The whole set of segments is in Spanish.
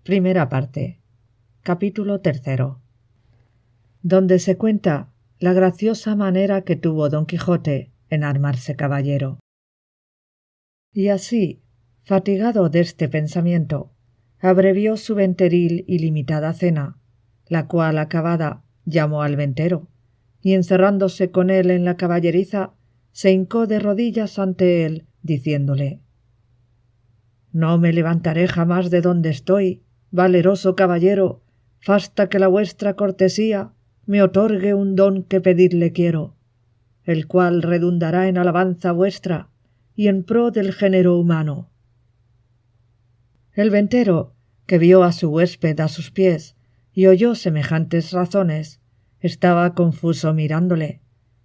Primera parte. Capítulo 3. Donde se cuenta la graciosa manera que tuvo Don Quijote en armarse caballero. Y así, fatigado deste pensamiento, abrevió su venteril y limitada cena, la cual acabada llamó al ventero, y encerrándose con él en la caballeriza, se hincó de rodillas ante él, diciéndole: «No me levantaré jamás de donde estoy, valeroso caballero, fasta que la vuestra cortesía me otorgue un don que pedirle quiero, el cual redundará en alabanza vuestra y en pro del género humano». El ventero, que vio a su huésped a sus pies y oyó semejantes razones, estaba confuso mirándole,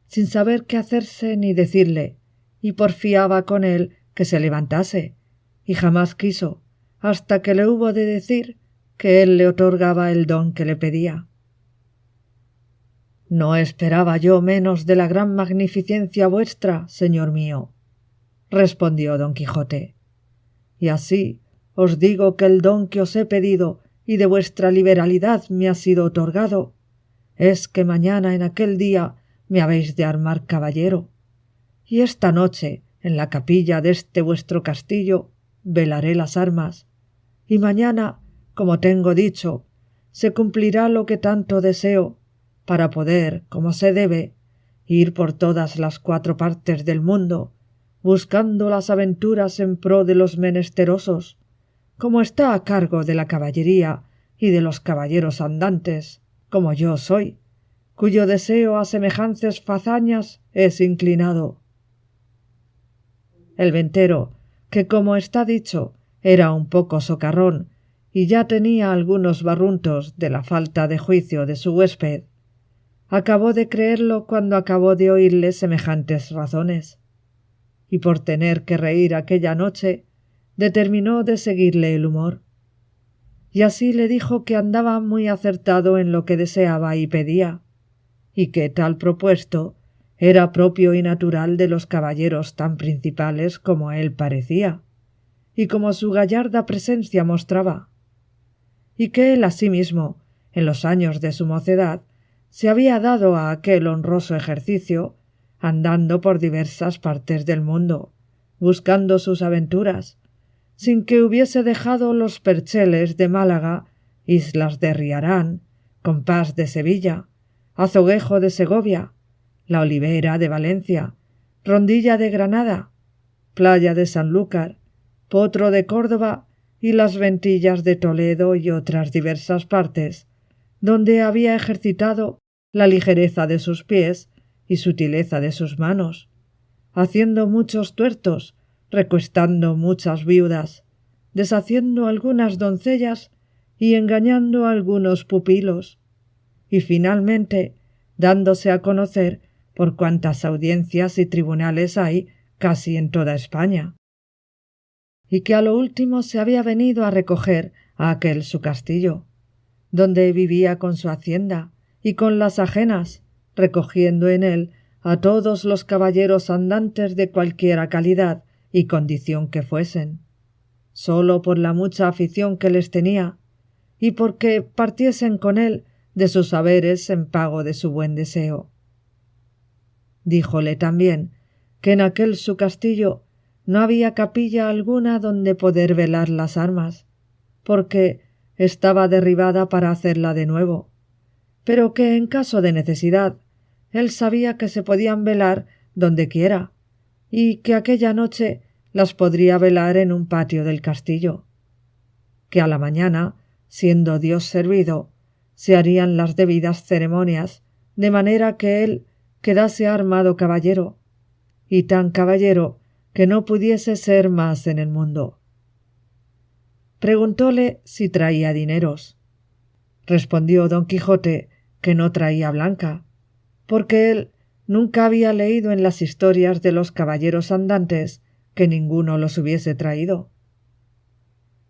sin saber qué hacerse ni decirle, y porfiaba con él que se levantase, y jamás quiso, hasta que le hubo de decir que él le otorgaba el don que le pedía. «No esperaba yo menos de la gran magnificencia vuestra, señor mío», respondió Don Quijote, «y así os digo que el don que os he pedido y de vuestra liberalidad me ha sido otorgado es que mañana en aquel día me habéis de armar caballero, y esta noche en la capilla deste vuestro castillo velaré las armas, y mañana, como tengo dicho, se cumplirá lo que tanto deseo, para poder, como se debe, ir por todas las 4 partes del mundo, buscando las aventuras en pro de los menesterosos, como está a cargo de la caballería y de los caballeros andantes, como yo soy, cuyo deseo a semejantes fazañas es inclinado». El ventero, que como está dicho, era un poco socarrón y ya tenía algunos barruntos de la falta de juicio de su huésped, acabó de creerlo cuando acabó de oírle semejantes razones, y por tener que reír aquella noche, determinó de seguirle el humor, y así le dijo que andaba muy acertado en lo que deseaba y pedía, y que tal propuesto era propio y natural de los caballeros tan principales como él parecía, y como su gallarda presencia mostraba, y que él asimismo, en los años de su mocedad, se había dado a aquel honroso ejercicio, andando por diversas partes del mundo, buscando sus aventuras, sin que hubiese dejado los percheles de Málaga, islas de Riarán, compás de Sevilla, azoguejo de Segovia, la Olivera de Valencia, Rondilla de Granada, Playa de Sanlúcar, Potro de Córdoba y las Ventillas de Toledo y otras diversas partes, donde había ejercitado la ligereza de sus pies y sutileza de sus manos, haciendo muchos tuertos, recuestando muchas viudas, deshaciendo algunas doncellas y engañando a algunos pupilos, y finalmente dándose a conocer por cuantas audiencias y tribunales hay casi en toda España, y que a lo último se había venido a recoger a aquel su castillo, donde vivía con su hacienda y con las ajenas, recogiendo en él a todos los caballeros andantes de cualquiera calidad y condición que fuesen, sólo por la mucha afición que les tenía, y porque partiesen con él de sus haberes en pago de su buen deseo. Díjole también que en aquel su castillo no había capilla alguna donde poder velar las armas, porque estaba derribada para hacerla de nuevo, pero que en caso de necesidad él sabía que se podían velar donde quiera, y que aquella noche las podría velar en un patio del castillo, que a la mañana, siendo Dios servido, se harían las debidas ceremonias, de manera que él quedase armado caballero, y tan caballero que no pudiese ser más en el mundo. Preguntóle si traía dineros. Respondió Don Quijote que no traía blanca, porque él nunca había leído en las historias de los caballeros andantes que ninguno los hubiese traído.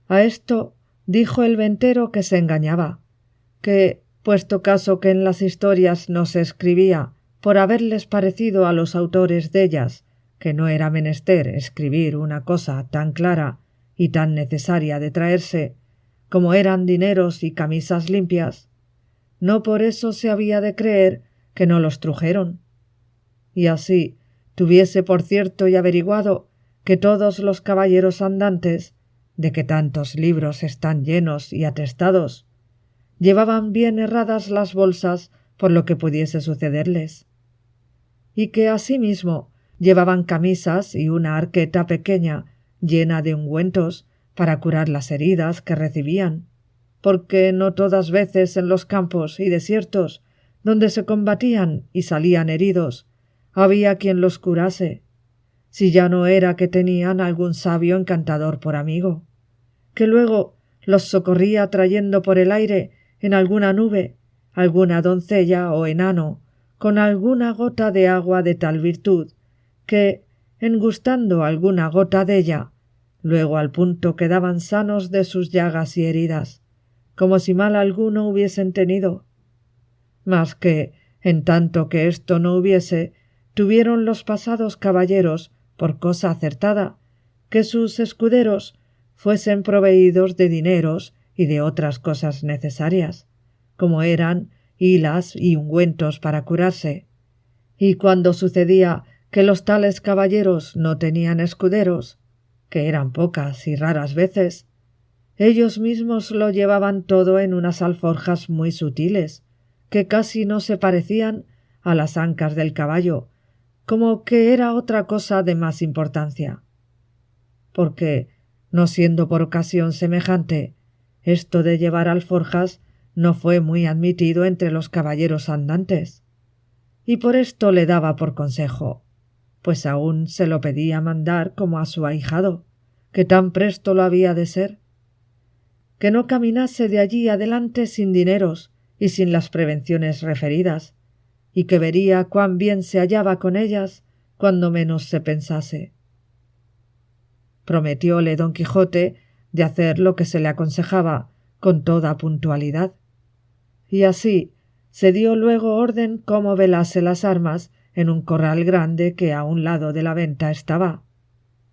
A esto dijo el ventero que se engañaba, que, puesto caso que en las historias no se escribía por haberles parecido a los autores dellas que no era menester escribir una cosa tan clara y tan necesaria de traerse, como eran dineros y camisas limpias, no por eso se había de creer que no los trujeron. Y así tuviese por cierto y averiguado que todos los caballeros andantes, de que tantos libros están llenos y atestados, llevaban bien herradas las bolsas por lo que pudiese sucederles, y que asimismo llevaban camisas y una arqueta pequeña llena de ungüentos para curar las heridas que recibían, porque no todas veces en los campos y desiertos donde se combatían y salían heridos había quien los curase, si ya no era que tenían algún sabio encantador por amigo, que luego los socorría trayendo por el aire en alguna nube alguna doncella o enano con alguna gota de agua de tal virtud que, en gustando alguna gota della, luego al punto quedaban sanos de sus llagas y heridas, como si mal alguno hubiesen tenido. Mas que, en tanto que esto no hubiese, tuvieron los pasados caballeros por cosa acertada, que sus escuderos fuesen proveídos de dineros y de otras cosas necesarias, como eran hilas y ungüentos para curarse. Y cuando sucedía que los tales caballeros no tenían escuderos, que eran pocas y raras veces, ellos mismos lo llevaban todo en unas alforjas muy sutiles, que casi no se parecían a las ancas del caballo, como que era otra cosa de más importancia. Porque, no siendo por ocasión semejante, esto de llevar alforjas no fue muy admitido entre los caballeros andantes, y por esto le daba por consejo, pues aún se lo pedía mandar como a su ahijado, que tan presto lo había de ser, que no caminase de allí adelante sin dineros y sin las prevenciones referidas, y que vería cuán bien se hallaba con ellas cuando menos se pensase. Prometióle don Quijote de hacer lo que se le aconsejaba con toda puntualidad, y así se dio luego orden cómo velase las armas en un corral grande que a un lado de la venta estaba,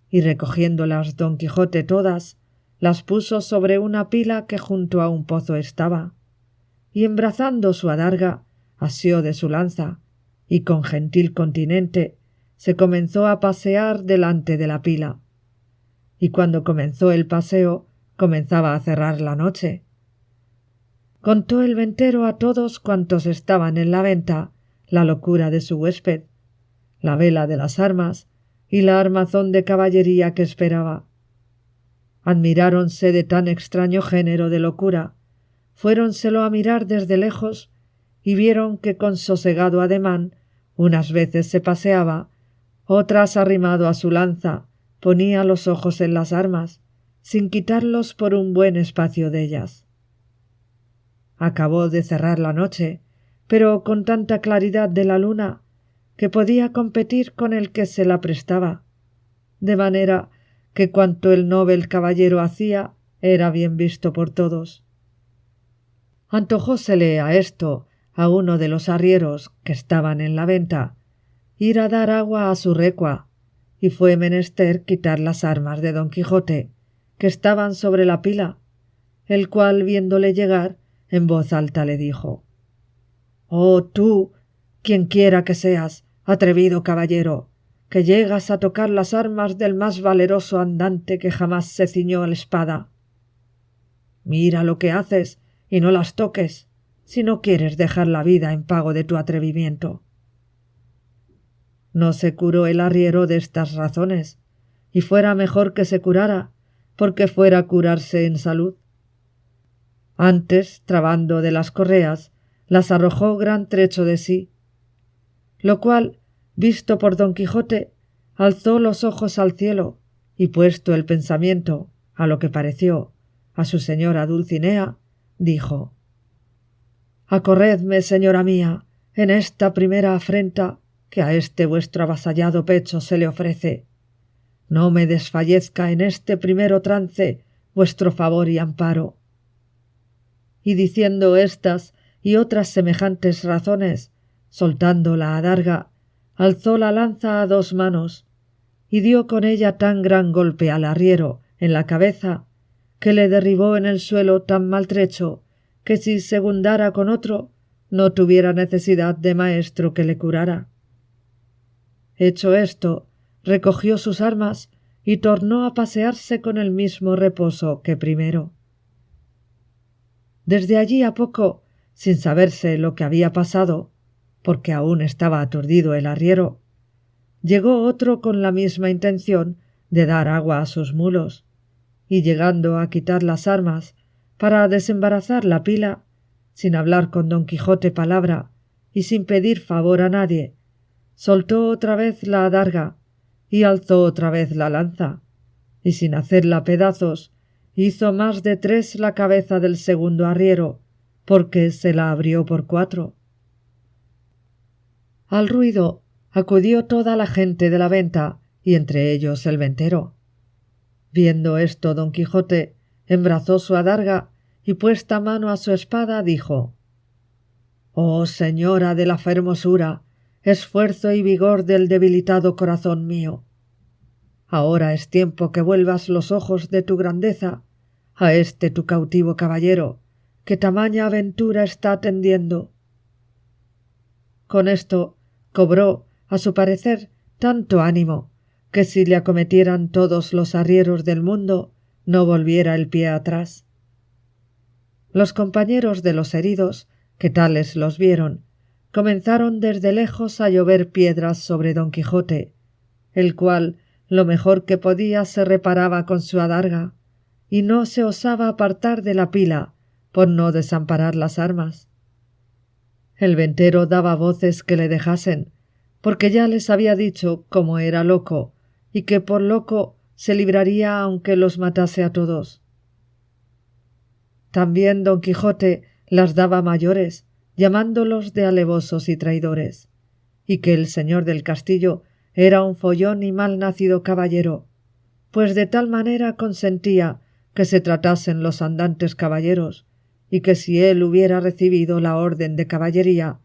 y recogiéndolas don Quijote todas, las puso sobre una pila que junto a un pozo estaba, y embrazando su adarga, asió de su lanza, y con gentil continente se comenzó a pasear delante de la pila. Y cuando comenzó el paseo, comenzaba a cerrar la noche. Contó el ventero a todos cuantos estaban en la venta la locura de su huésped, la vela de las armas y la armazón de caballería que esperaba. Admiráronse de tan extraño género de locura, fuéronselo a mirar desde lejos y vieron que con sosegado ademán unas veces se paseaba, otras arrimado a su lanza, ponía los ojos en las armas, sin quitarlos por un buen espacio de ellas. Acabó de cerrar la noche, pero con tanta claridad de la luna que podía competir con el que se la prestaba, de manera que cuanto el novel caballero hacía era bien visto por todos. Antojósele a esto a uno de los arrieros que estaban en la venta ir a dar agua a su recua, y fue menester quitar las armas de don Quijote, que estaban sobre la pila, el cual, viéndole llegar, en voz alta le dijo: «Oh tú, quienquiera que seas, atrevido caballero, que llegas a tocar las armas del más valeroso andante que jamás se ciñó la espada. Mira lo que haces y no las toques, si no quieres dejar la vida en pago de tu atrevimiento». No se curó el arriero de estas razones, y fuera mejor que se curara, porque fuera a curarse en salud. Antes, trabando de las correas, las arrojó gran trecho de sí, lo cual, visto por don Quijote, alzó los ojos al cielo y puesto el pensamiento, a lo que pareció, a su señora Dulcinea, dijo: «Acorredme, señora mía, en esta primera afrenta que a este vuestro avasallado pecho se le ofrece. No me desfallezca en este primero trance vuestro favor y amparo». Y diciendo estas y otras semejantes razones, soltando la adarga, alzó la lanza a 2 manos, y dio con ella tan gran golpe al arriero en la cabeza, que le derribó en el suelo tan maltrecho que si segundara con otro no tuviera necesidad de maestro que le curara. Hecho esto, recogió sus armas y tornó a pasearse con el mismo reposo que primero. Desde allí a poco, sin saberse lo que había pasado, porque aún estaba aturdido el arriero, llegó otro con la misma intención de dar agua a sus mulos, y llegando a quitar las armas para desembarazar la pila, sin hablar con Don Quijote palabra y sin pedir favor a nadie, soltó otra vez la adarga y alzó otra vez la lanza, y sin hacerla pedazos, hizo más de 3 la cabeza del segundo arriero, porque se la abrió por 4. Al ruido acudió toda la gente de la venta, y entre ellos el ventero. Viendo esto, Don Quijote embrazó su adarga y puesta mano a su espada dijo: «Oh señora de la fermosura, esfuerzo y vigor del debilitado corazón mío, ahora es tiempo que vuelvas los ojos de tu grandeza a este tu cautivo caballero, que tamaña aventura está tendiendo». Con esto cobró, a su parecer, tanto ánimo, que si le acometieran todos los arrieros del mundo, no volviera el pie atrás. Los compañeros de los heridos, que tales los vieron, comenzaron desde lejos a llover piedras sobre Don Quijote, el cual lo mejor que podía se reparaba con su adarga, y no se osaba apartar de la pila por no desamparar las armas. El ventero daba voces que le dejasen, porque ya les había dicho cómo era loco, y que por loco se libraría aunque los matase a todos. También Don Quijote las daba mayores, llamándolos de alevosos y traidores, y que el señor del castillo era un follón y mal nacido caballero, pues de tal manera consentía que se tratasen los andantes caballeros, y que si él hubiera recibido la orden de caballería,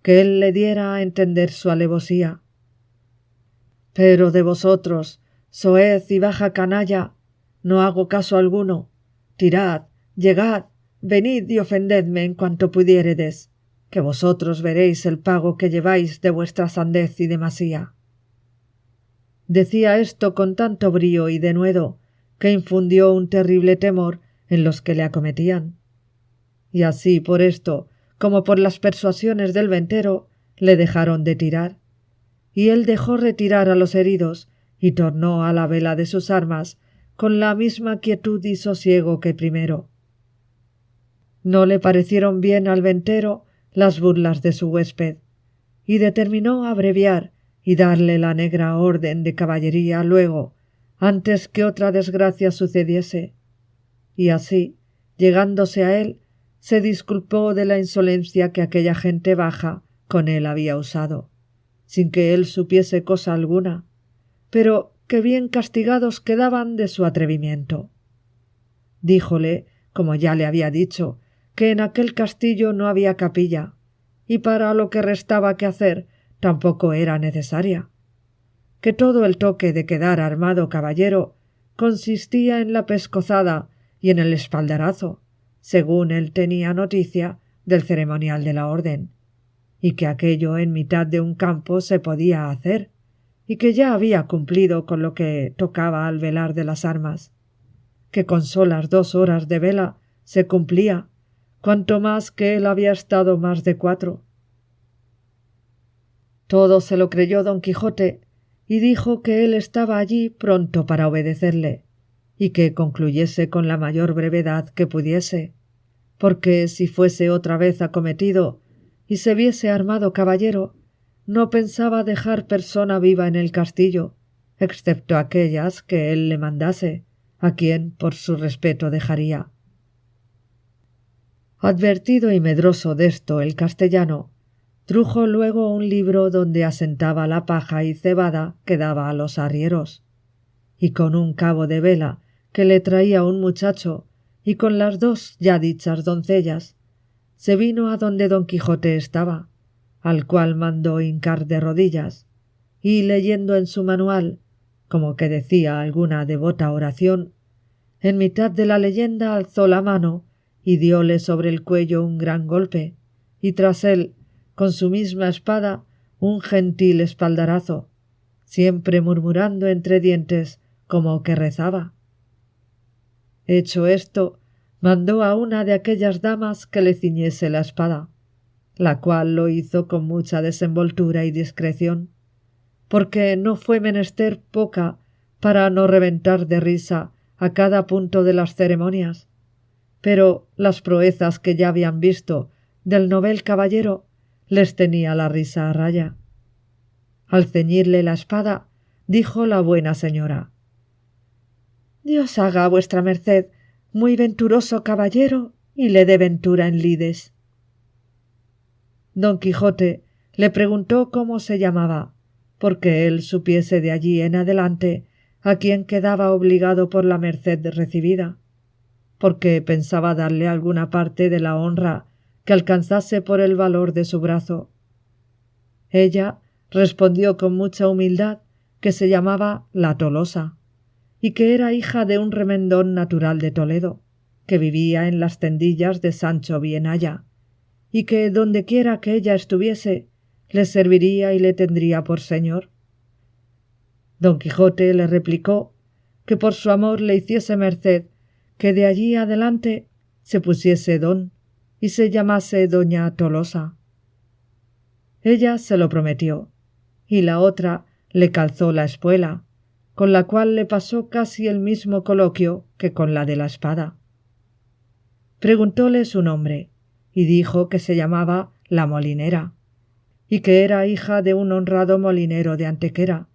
que él le diera a entender su alevosía. Pero de vosotros, soez y baja canalla, no hago caso alguno. Tirad, llegad, venid y ofendedme en cuanto pudiéredes, que vosotros veréis el pago que lleváis de vuestra sandez y demasía. Decía esto con tanto brío y denuedo que infundió un terrible temor en los que le acometían. Y así por esto, como por las persuasiones del ventero, le dejaron de tirar, y él dejó retirar a los heridos y tornó a la vela de sus armas con la misma quietud y sosiego que primero. No le parecieron bien al ventero las burlas de su huésped, y determinó abreviar y darle la negra orden de caballería luego, antes que otra desgracia sucediese, y así, llegándose a él, se disculpó de la insolencia que aquella gente baja con él había usado, sin que él supiese cosa alguna, pero que bien castigados quedaban de su atrevimiento. Díjole, como ya le había dicho, que en aquel castillo no había capilla, y para lo que restaba que hacer tampoco era necesaria, que todo el toque de quedar armado caballero consistía en la pescozada y en el espaldarazo, según él tenía noticia del ceremonial de la orden, y que aquello en mitad de un campo se podía hacer, y que ya había cumplido con lo que tocaba al velar de las armas, que con solas 2 horas de vela se cumplía, cuanto más que él había estado más de 4. Todo se lo creyó Don Quijote, y dijo que él estaba allí pronto para obedecerle, y que concluyese con la mayor brevedad que pudiese, porque si fuese otra vez acometido y se viese armado caballero, no pensaba dejar persona viva en el castillo, excepto aquellas que él le mandase, a quien por su respeto dejaría. Advertido y medroso desto el castellano, trujo luego un libro donde asentaba la paja y cebada que daba a los arrieros, y con un cabo de vela que le traía un muchacho, y con las 2 ya dichas doncellas, se vino a donde Don Quijote estaba, al cual mandó hincar de rodillas, y leyendo en su manual, como que decía alguna devota oración, en mitad de la leyenda alzó la mano y dióle sobre el cuello un gran golpe, y tras él, con su misma espada, un gentil espaldarazo, siempre murmurando entre dientes como que rezaba. Hecho esto, mandó a una de aquellas damas que le ciñese la espada, la cual lo hizo con mucha desenvoltura y discreción, porque no fue menester poca para no reventar de risa a cada punto de las ceremonias, pero las proezas que ya habían visto del novel caballero les tenía la risa a raya. Al ceñirle la espada, dijo la buena señora: «Dios haga a vuestra merced muy venturoso caballero y le dé ventura en lides». Don Quijote le preguntó cómo se llamaba, porque él supiese de allí en adelante a quién quedaba obligado por la merced recibida, porque pensaba darle alguna parte de la honra que alcanzase por el valor de su brazo. Ella respondió con mucha humildad que se llamaba la Tolosa, y que era hija de un remendón natural de Toledo, que vivía en las tendillas de Sancho Bienaya, y que dondequiera que ella estuviese, le serviría y le tendría por señor. Don Quijote le replicó que por su amor le hiciese merced que de allí adelante se pusiese don y se llamase doña Tolosa. Ella se lo prometió, y la otra le calzó la espuela, con la cual le pasó casi el mismo coloquio que con la de la espada. Preguntóle su nombre, y dijo que se llamaba la Molinera, y que era hija de un honrado molinero de Antequera,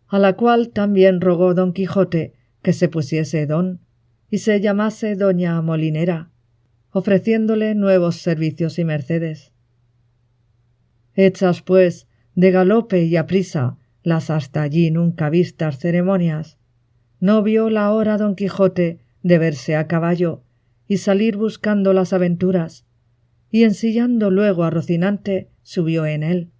a la cual también rogó don Quijote que se pusiese don y se llamase doña Molinera, ofreciéndole nuevos servicios y mercedes. Hechas, pues, de galope y aprisa las hasta allí nunca vistas ceremonias, no vio la hora don Quijote de verse a caballo y salir buscando las aventuras, y ensillando luego a Rocinante subió en él,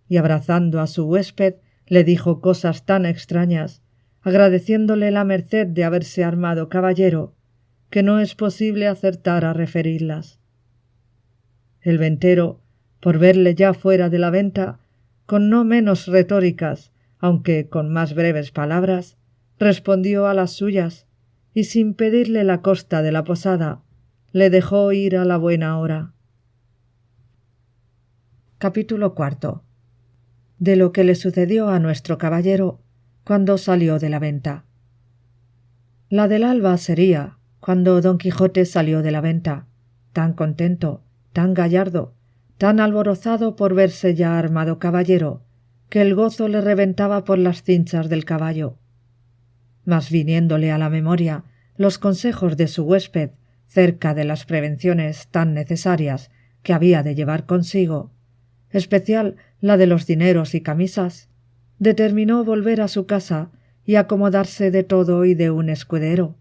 y abrazando a su huésped le dijo cosas tan extrañas, agradeciéndole la merced de haberse armado caballero, que no es posible acertar a referirlas. El ventero, por verle ya fuera de la venta, con no menos retóricas, aunque con más breves palabras, respondió a las suyas, y sin pedirle la costa de la posada, le dejó ir a la buena hora. Capítulo IV. De lo que le sucedió a nuestro caballero cuando salió de la venta. La del alba sería cuando don Quijote salió de la venta, tan contento, tan gallardo, tan alborozado por verse ya armado caballero, que el gozo le reventaba por las cinchas del caballo. Mas viniéndole a la memoria los consejos de su huésped cerca de las prevenciones tan necesarias que había de llevar consigo, especial la de los dineros y camisas, determinó volver a su casa y acomodarse de todo y de un escudero,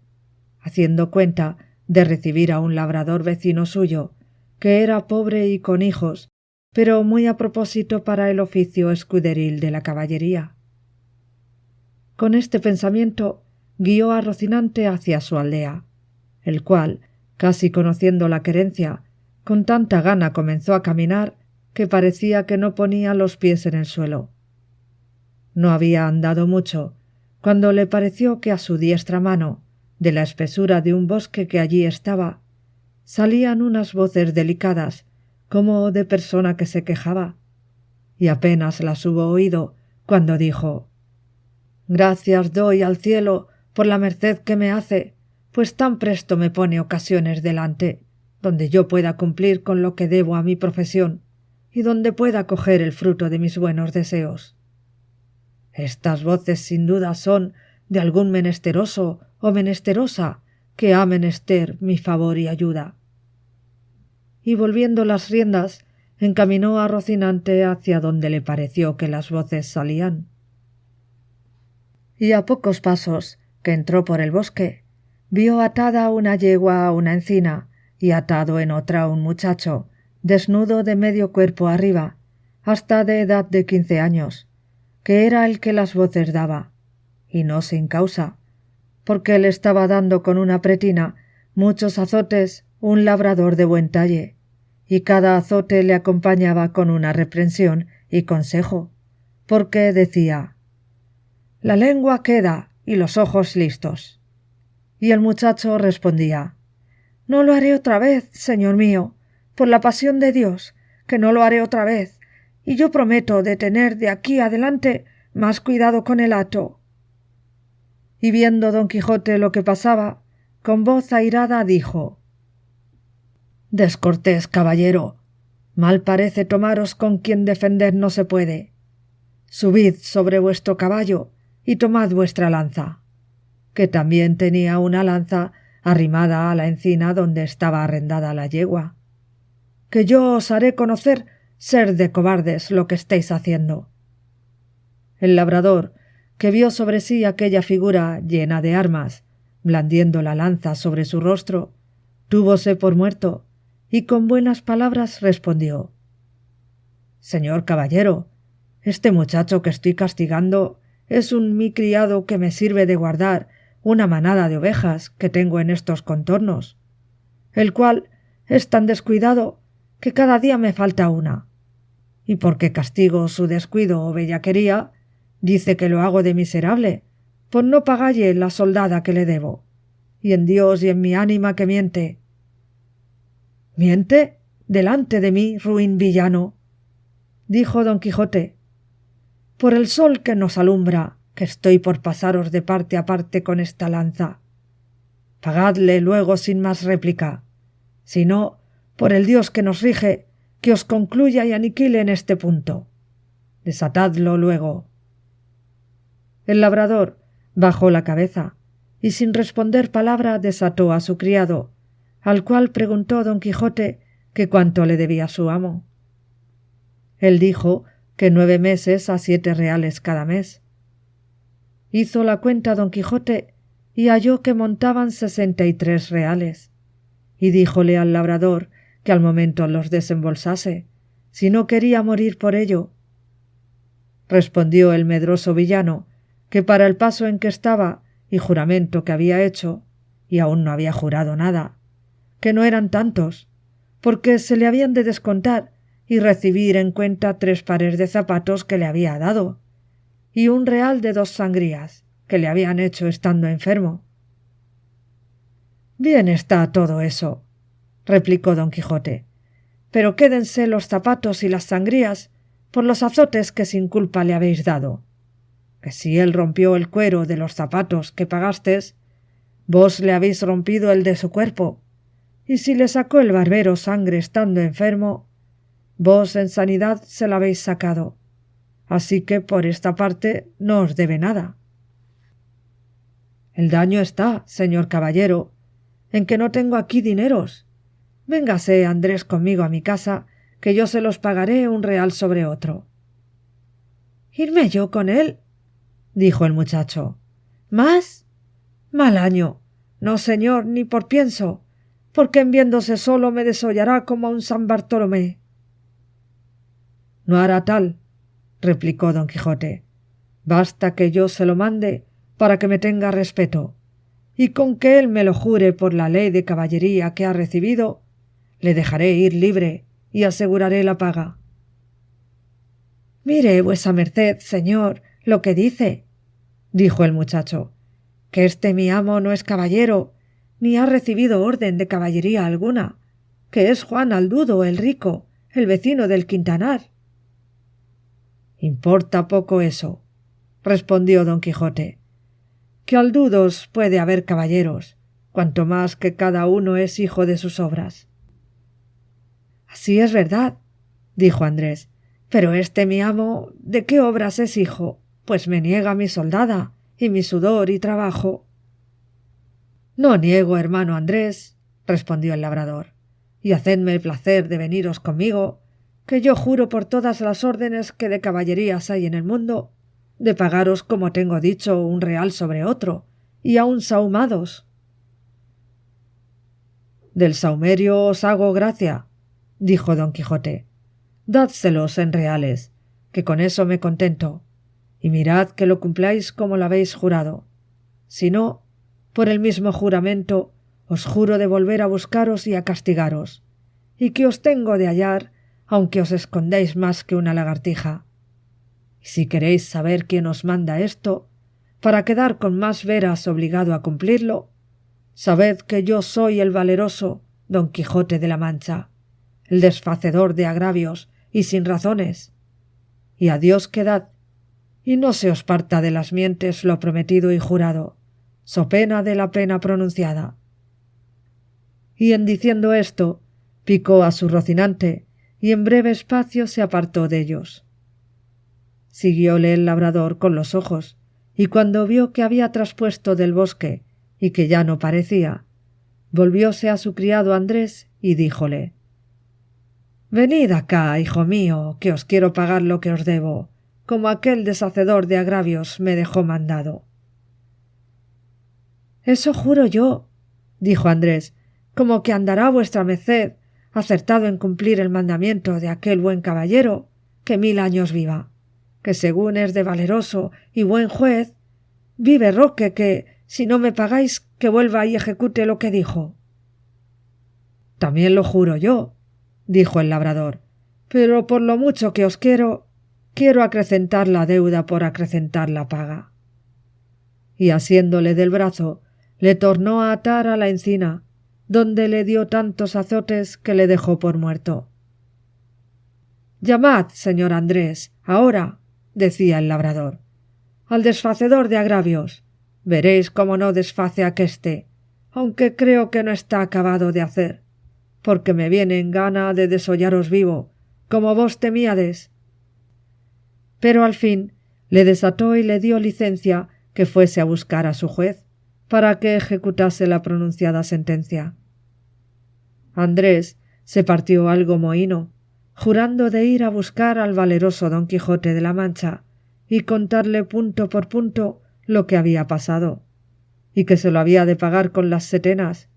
haciendo cuenta de recibir a un labrador vecino suyo, que era pobre y con hijos, pero muy a propósito para el oficio escuderil de la caballería. Con este pensamiento guió a Rocinante hacia su aldea, el cual, casi conociendo la querencia, con tanta gana comenzó a caminar que parecía que no ponía los pies en el suelo. No había andado mucho, cuando le pareció que a su diestra mano, de la espesura de un bosque que allí estaba, salían unas voces delicadas, como de persona que se quejaba, y apenas las hubo oído cuando dijo: «Gracias doy al cielo por la merced que me hace, pues tan presto me pone ocasiones delante, donde yo pueda cumplir con lo que debo a mi profesión, y donde pueda coger el fruto de mis buenos deseos. Estas voces sin duda son de algún menesteroso o menesterosa que ha menester mi favor y ayuda». Y volviendo las riendas, encaminó a Rocinante hacia donde le pareció que las voces salían. Y a pocos pasos, que entró por el bosque, vio atada una yegua a una encina y atado en otra un muchacho, desnudo de medio cuerpo arriba, hasta de edad de 15 años, que era el que las voces daba, y no sin causa, porque le estaba dando con una pretina muchos azotes un labrador de buen talle, y cada azote le acompañaba con una reprensión y consejo, porque decía: «La lengua queda y los ojos listos». Y el muchacho respondía: «No lo haré otra vez, señor mío, por la pasión de Dios, que no lo haré otra vez, y yo prometo de tener de aquí adelante más cuidado con el hato». Y viendo don Quijote lo que pasaba, con voz airada dijo: «Descortés caballero, mal parece tomaros con quien defender no se puede. Subid sobre vuestro caballo y tomad vuestra lanza», que también tenía una lanza arrimada a la encina donde estaba arrendada la yegua, «que yo os haré conocer ser de cobardes lo que estéis haciendo». El labrador, que vio sobre sí aquella figura llena de armas, blandiendo la lanza sobre su rostro, túvose por muerto, y con buenas palabras respondió: «Señor caballero, este muchacho que estoy castigando es un mi criado que me sirve de guardar una manada de ovejas que tengo en estos contornos, el cual es tan descuidado que cada día me falta una, y porque castigo su descuido o bellaquería, dice que lo hago de miserable, por no pagalle la soldada que le debo, y en Dios y en mi ánima que miente». «¿Miente delante de mí, ruin villano?», dijo don Quijote. «Por el sol que nos alumbra, que estoy por pasaros de parte a parte con esta lanza. Pagadle luego sin más réplica, si no, por el Dios que nos rige, que os concluya y aniquile en este punto. Desatadlo luego». El labrador bajó la cabeza y sin responder palabra desató a su criado, al cual preguntó don Quijote que cuánto le debía su amo. Él dijo que 9 meses a 7 reales cada mes. Hizo la cuenta don Quijote y halló que montaban 63 reales, y díjole al labrador que al momento los desembolsase, si no quería morir por ello. Respondió el medroso villano que para el paso en que estaba y juramento que había hecho, y aún no había jurado nada, que no eran tantos, porque se le habían de descontar y recibir en cuenta 3 pares de zapatos que le había dado, y 1 real de 2 sangrías que le habían hecho estando enfermo. «Bien está todo eso», replicó don Quijote, «pero quédense los zapatos y las sangrías por los azotes que sin culpa le habéis dado, que si él rompió el cuero de los zapatos que pagastes, vos le habéis rompido el de su cuerpo, y si le sacó el barbero sangre estando enfermo, vos en sanidad se la habéis sacado, así que por esta parte no os debe nada. El daño está, señor caballero, en que no tengo aquí dineros. Véngase Andrés conmigo a mi casa, que yo se los pagaré 1 real sobre otro». «¿Irme yo con él?», dijo el muchacho. «¿Más? Mal año. No, señor, ni por pienso, porque en viéndose solo me desollará como a un San Bartolomé». «No hará tal», replicó don Quijote. «Basta que yo se lo mande para que me tenga respeto, y con que él me lo jure por la ley de caballería que ha recibido, le dejaré ir libre y aseguraré la paga». «Mire vuesa merced, señor, lo que dice», dijo el muchacho, «que este mi amo no es caballero, ni ha recibido orden de caballería alguna, que es Juan Aldudo el rico, el vecino del Quintanar». «Importa poco eso», respondió don Quijote, «que Aldudos puede haber caballeros, cuanto más que cada uno es hijo de sus obras». «Así es verdad», dijo Andrés, «pero este mi amo, ¿de qué obras es hijo? Pues me niega mi soldada y mi sudor y trabajo». «No niego, hermano Andrés», respondió el labrador, «y hacedme el placer de veniros conmigo, que yo juro por todas las órdenes que de caballerías hay en el mundo, de pagaros como tengo dicho 1 real sobre otro, y aun sahumados». «Del sahumerio os hago gracia», dijo don Quijote, «dádselos en reales, que con eso me contento, y mirad que lo cumpláis como lo habéis jurado. Si no, por el mismo juramento, os juro de volver a buscaros y a castigaros, y que os tengo de hallar, aunque os escondéis más que una lagartija. Y si queréis saber quién os manda esto, para quedar con más veras obligado a cumplirlo, sabed que yo soy el valeroso Don Quijote de la Mancha, el desfacedor de agravios y sin razones. Y a Dios quedad, y no se os parta de las mientes lo prometido y jurado, so pena de la pena pronunciada. Y en diciendo esto, picó a su Rocinante, y en breve espacio se apartó de ellos. Siguióle el labrador con los ojos, y cuando vio que había traspuesto del bosque y que ya no parecía, volvióse a su criado Andrés y díjole: «Venid acá, hijo mío, que os quiero pagar lo que os debo, como aquel deshacedor de agravios me dejó mandado». «Eso juro yo», dijo Andrés, «como que andará vuestra merced acertado en cumplir el mandamiento de aquel buen caballero, que 1000 años viva, que según es de valeroso y buen juez, vive Roque que, si no me pagáis, que vuelva y ejecute lo que dijo». «También lo juro yo», dijo el labrador, «pero por lo mucho que os quiero acrecentar la deuda por acrecentar la paga». Y asiéndole del brazo, le tornó a atar a la encina, donde le dio tantos azotes que le dejó por muerto. «Llamad, señor Andrés, ahora», decía el labrador, «al desfacedor de agravios. Veréis cómo no desface aquéste, aunque creo que no está acabado de hacer, porque me viene en gana de desollaros vivo, como vos temíades». Pero al fin le desató y le dio licencia que fuese a buscar a su juez, para que ejecutase la pronunciada sentencia. Andrés se partió algo mohino, jurando de ir a buscar al valeroso Don Quijote de la Mancha y contarle punto por punto lo que había pasado, y que se lo había de pagar con las setenas.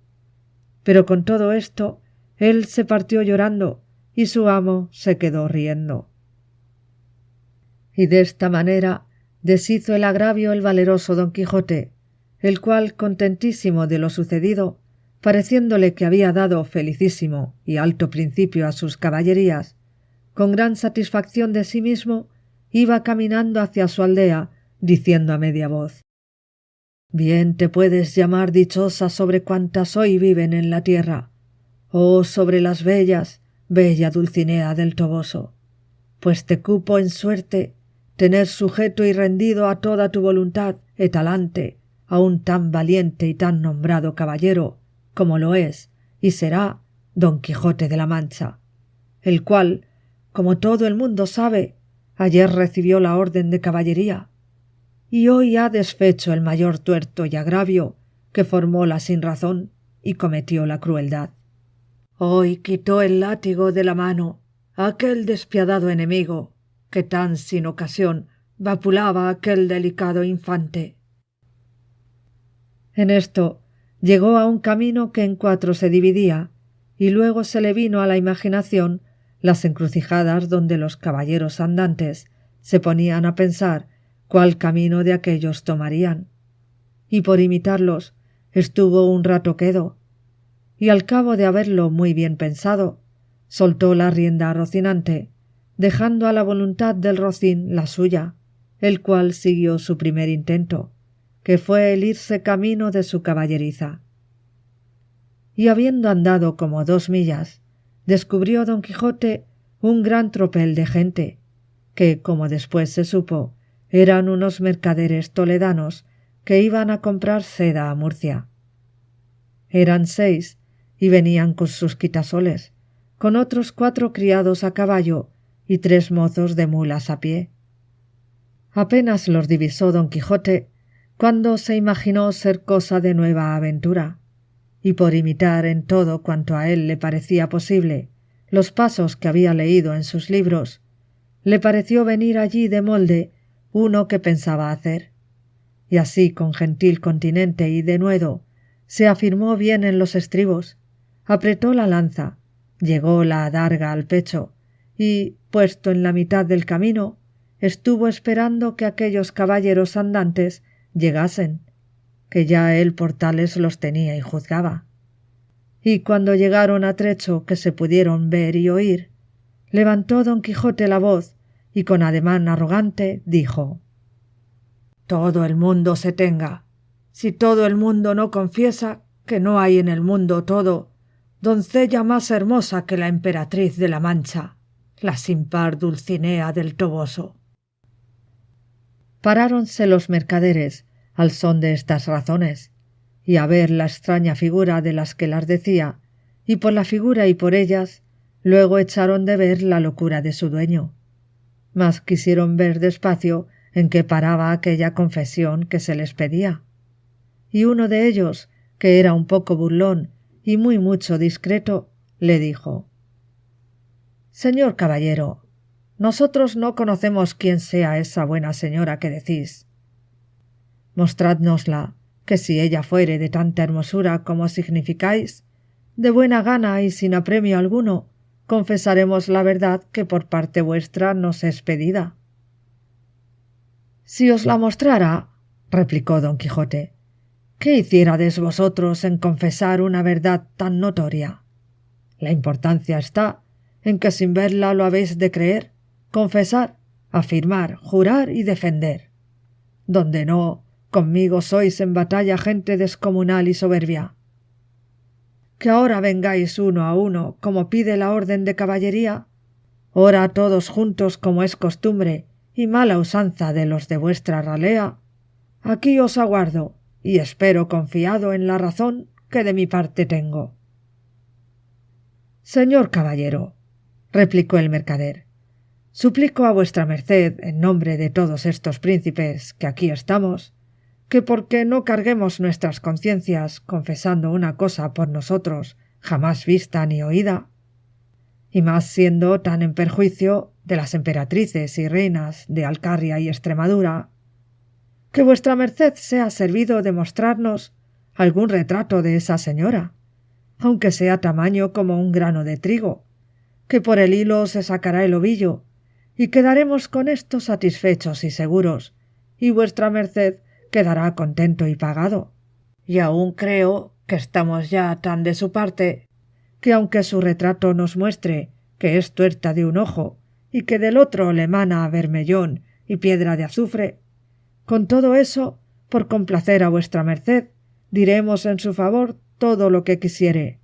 Pero con todo esto él se partió llorando y su amo se quedó riendo. Y de esta manera deshizo el agravio el valeroso Don Quijote, el cual, contentísimo de lo sucedido, pareciéndole que había dado felicísimo y alto principio a sus caballerías, con gran satisfacción de sí mismo, iba caminando hacia su aldea, diciendo a media voz: «Bien te puedes llamar dichosa sobre cuantas hoy viven en la tierra, oh sobre las bellas, bella Dulcinea del Toboso, pues te cupo en suerte tener sujeto y rendido a toda tu voluntad e talante a un tan valiente y tan nombrado caballero como lo es y será Don Quijote de la Mancha, el cual, como todo el mundo sabe, ayer recibió la orden de caballería y hoy ha desfecho el mayor tuerto y agravio que formó la sinrazón y cometió la crueldad. Hoy quitó el látigo de la mano a aquel despiadado enemigo que tan sin ocasión vapulaba aquel delicado infante». En esto llegó a un camino que en 4 se dividía, y luego se le vino a la imaginación las encrucijadas donde los caballeros andantes se ponían a pensar cuál camino de aquellos tomarían, y por imitarlos estuvo un rato quedo, y al cabo de haberlo muy bien pensado, soltó la rienda a Rocinante, dejando a la voluntad del Rocín la suya, el cual siguió su primer intento, que fue el irse camino de su caballeriza. Y habiendo andado como 2 millas, descubrió Don Quijote un gran tropel de gente, que, como después se supo, eran unos mercaderes toledanos que iban a comprar seda a Murcia. Eran 6 y venían con sus quitasoles, con otros 4 criados a caballo y 3 mozos de mulas a pie. Apenas los divisó Don Quijote cuando se imaginó ser cosa de nueva aventura, y por imitar en todo cuanto a él le parecía posible los pasos que había leído en sus libros, le pareció venir allí de molde uno que pensaba hacer, y así con gentil continente y denuedo se afirmó bien en los estribos, apretó la lanza, llegó la adarga al pecho y, puesto en la mitad del camino, estuvo esperando que aquellos caballeros andantes llegasen, que ya él por tales los tenía y juzgaba. Y cuando llegaron a trecho que se pudieron ver y oír, levantó don Quijote la voz y con ademán arrogante dijo: «Todo el mundo se tenga, si todo el mundo no confiesa que no hay en el mundo todo doncella más hermosa que la emperatriz de la Mancha, la sin par Dulcinea del Toboso». Paráronse los mercaderes al son de estas razones, y a ver la extraña figura de las que las decía, y por la figura y por ellas, luego echaron de ver la locura de su dueño. Mas quisieron ver despacio en qué paraba aquella confesión que se les pedía. Y uno de ellos, que era un poco burlón y muy mucho discreto, le dijo: «Señor caballero, nosotros no conocemos quién sea esa buena señora que decís. Mostrádnosla, que si ella fuere de tanta hermosura como significáis, de buena gana y sin apremio alguno, confesaremos la verdad que por parte vuestra nos es pedida». «Si os la mostrara», replicó don Quijote, «¿qué hiciérades vosotros en confesar una verdad tan notoria? La importancia está en que sin verla lo habéis de creer, confesar, afirmar, jurar y defender. Donde no, conmigo sois en batalla gente descomunal y soberbia. Que ahora vengáis uno a uno como pide la orden de caballería, ora todos juntos como es costumbre y mala usanza de los de vuestra ralea, aquí os aguardo y espero confiado en la razón que de mi parte tengo». «Señor caballero», replicó el mercader, «suplico a vuestra merced, en nombre de todos estos príncipes que aquí estamos, que porque no carguemos nuestras conciencias confesando una cosa por nosotros jamás vista ni oída, y más siendo tan en perjuicio de las emperatrices y reinas de Alcarria y Extremadura, que vuestra merced sea servido de mostrarnos algún retrato de esa señora, aunque sea tamaño como un grano de trigo, que por el hilo se sacará el ovillo, y quedaremos con esto satisfechos y seguros, y vuestra merced quedará contento y pagado. Y aún creo que estamos ya tan de su parte, que aunque su retrato nos muestre que es tuerta de un ojo y que del otro le emana bermellón y piedra de azufre, con todo eso, por complacer a vuestra merced, diremos en su favor todo lo que quisiere».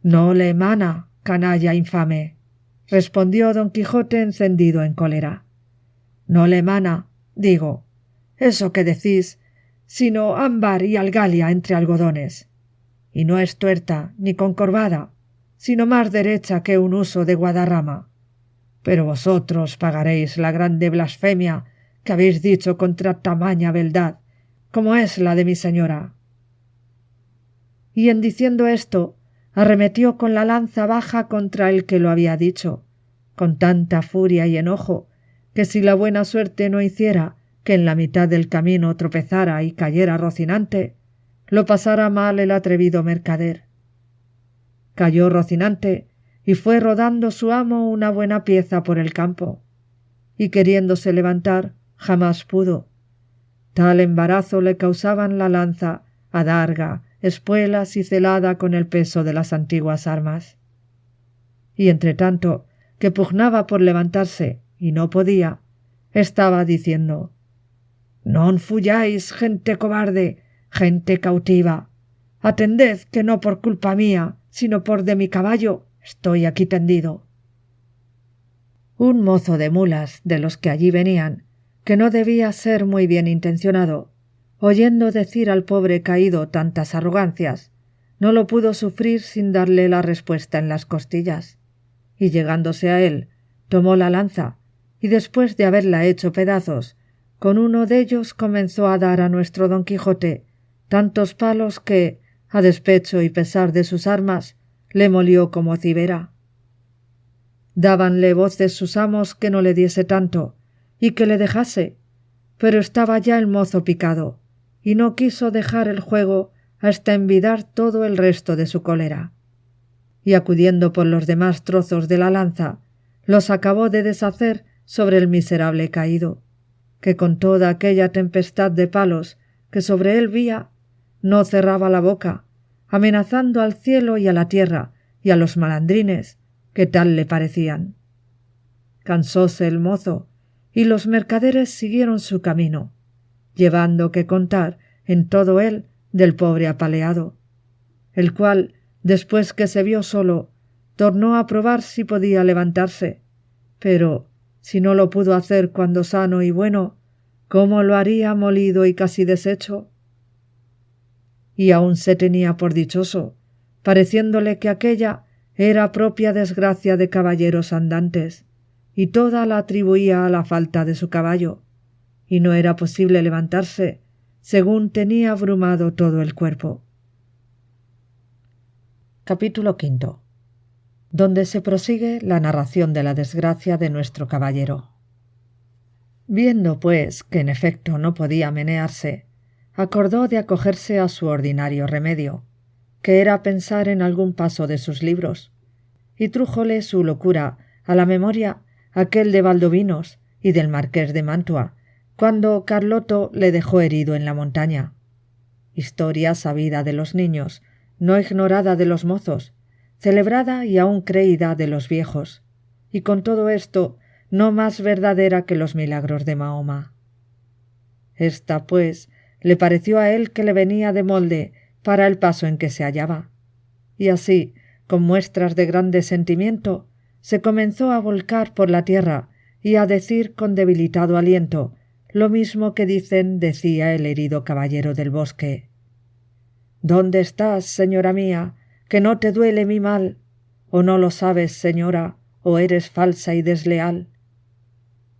«No le emana, canalla infame», respondió don Quijote encendido en cólera. «No le emana, digo, eso que decís, sino ámbar y algalia entre algodones. Y no es tuerta ni concorvada, sino más derecha que un huso de Guadarrama. Pero vosotros pagaréis la grande blasfemia que habéis dicho contra tamaña beldad, como es la de mi señora». Y en diciendo esto, arremetió con la lanza baja contra el que lo había dicho, con tanta furia y enojo, que si la buena suerte no hiciera que en la mitad del camino tropezara y cayera Rocinante, lo pasara mal el atrevido mercader. Cayó Rocinante y fue rodando su amo una buena pieza por el campo, y queriéndose levantar jamás pudo. Tal embarazo le causaban la lanza, adarga, espuelas y celada con el peso de las antiguas armas. Y entretanto que pugnaba por levantarse y no podía, estaba diciendo: «Non fuyáis, gente cobarde, gente cautiva. Atended que no por culpa mía, sino por de mi caballo, estoy aquí tendido». Un mozo de mulas de los que allí venían, que no debía ser muy bien intencionado, oyendo decir al pobre caído tantas arrogancias, no lo pudo sufrir sin darle la respuesta en las costillas, y llegándose a él, tomó la lanza, y después de haberla hecho pedazos, con uno de ellos comenzó a dar a nuestro don Quijote tantos palos que, a despecho y pesar de sus armas, le molió como cibera. Dábanle voces sus amos que no le diese tanto, y que le dejase, pero estaba ya el mozo picado, y no quiso dejar el juego hasta envidar todo el resto de su cólera. Y acudiendo por los demás trozos de la lanza, los acabó de deshacer sobre el miserable caído, que con toda aquella tempestad de palos que sobre él vía, no cerraba la boca, amenazando al cielo y a la tierra y a los malandrines que tal le parecían. Cansóse el mozo, y los mercaderes siguieron su camino, llevando que contar en todo él del pobre apaleado, el cual, después que se vio solo, tornó a probar si podía levantarse, pero si no lo pudo hacer cuando sano y bueno, ¿cómo lo haría molido y casi deshecho? Y aún se tenía por dichoso, pareciéndole que aquella era propia desgracia de caballeros andantes, y toda la atribuía a la falta de su caballo, y no era posible levantarse, según tenía abrumado todo el cuerpo. Capítulo 5. Donde se prosigue la narración de la desgracia de nuestro caballero. Viendo, pues, que en efecto no podía menearse, acordó de acogerse a su ordinario remedio, que era pensar en algún paso de sus libros, y trújole su locura a la memoria aquel de Valdovinos y del marqués de Mantua, cuando Carloto le dejó herido en la montaña. Historia sabida de los niños, no ignorada de los mozos, celebrada y aún creída de los viejos, y con todo esto no más verdadera que los milagros de Mahoma. Esta, pues, le pareció a él que le venía de molde para el paso en que se hallaba, y así, con muestras de grande sentimiento, se comenzó a volcar por la tierra y a decir con debilitado aliento lo mismo que decía el herido caballero del bosque. ¿Dónde estás, señora mía, que no te duele mi mal? ¿O no lo sabes, señora, o eres falsa y desleal?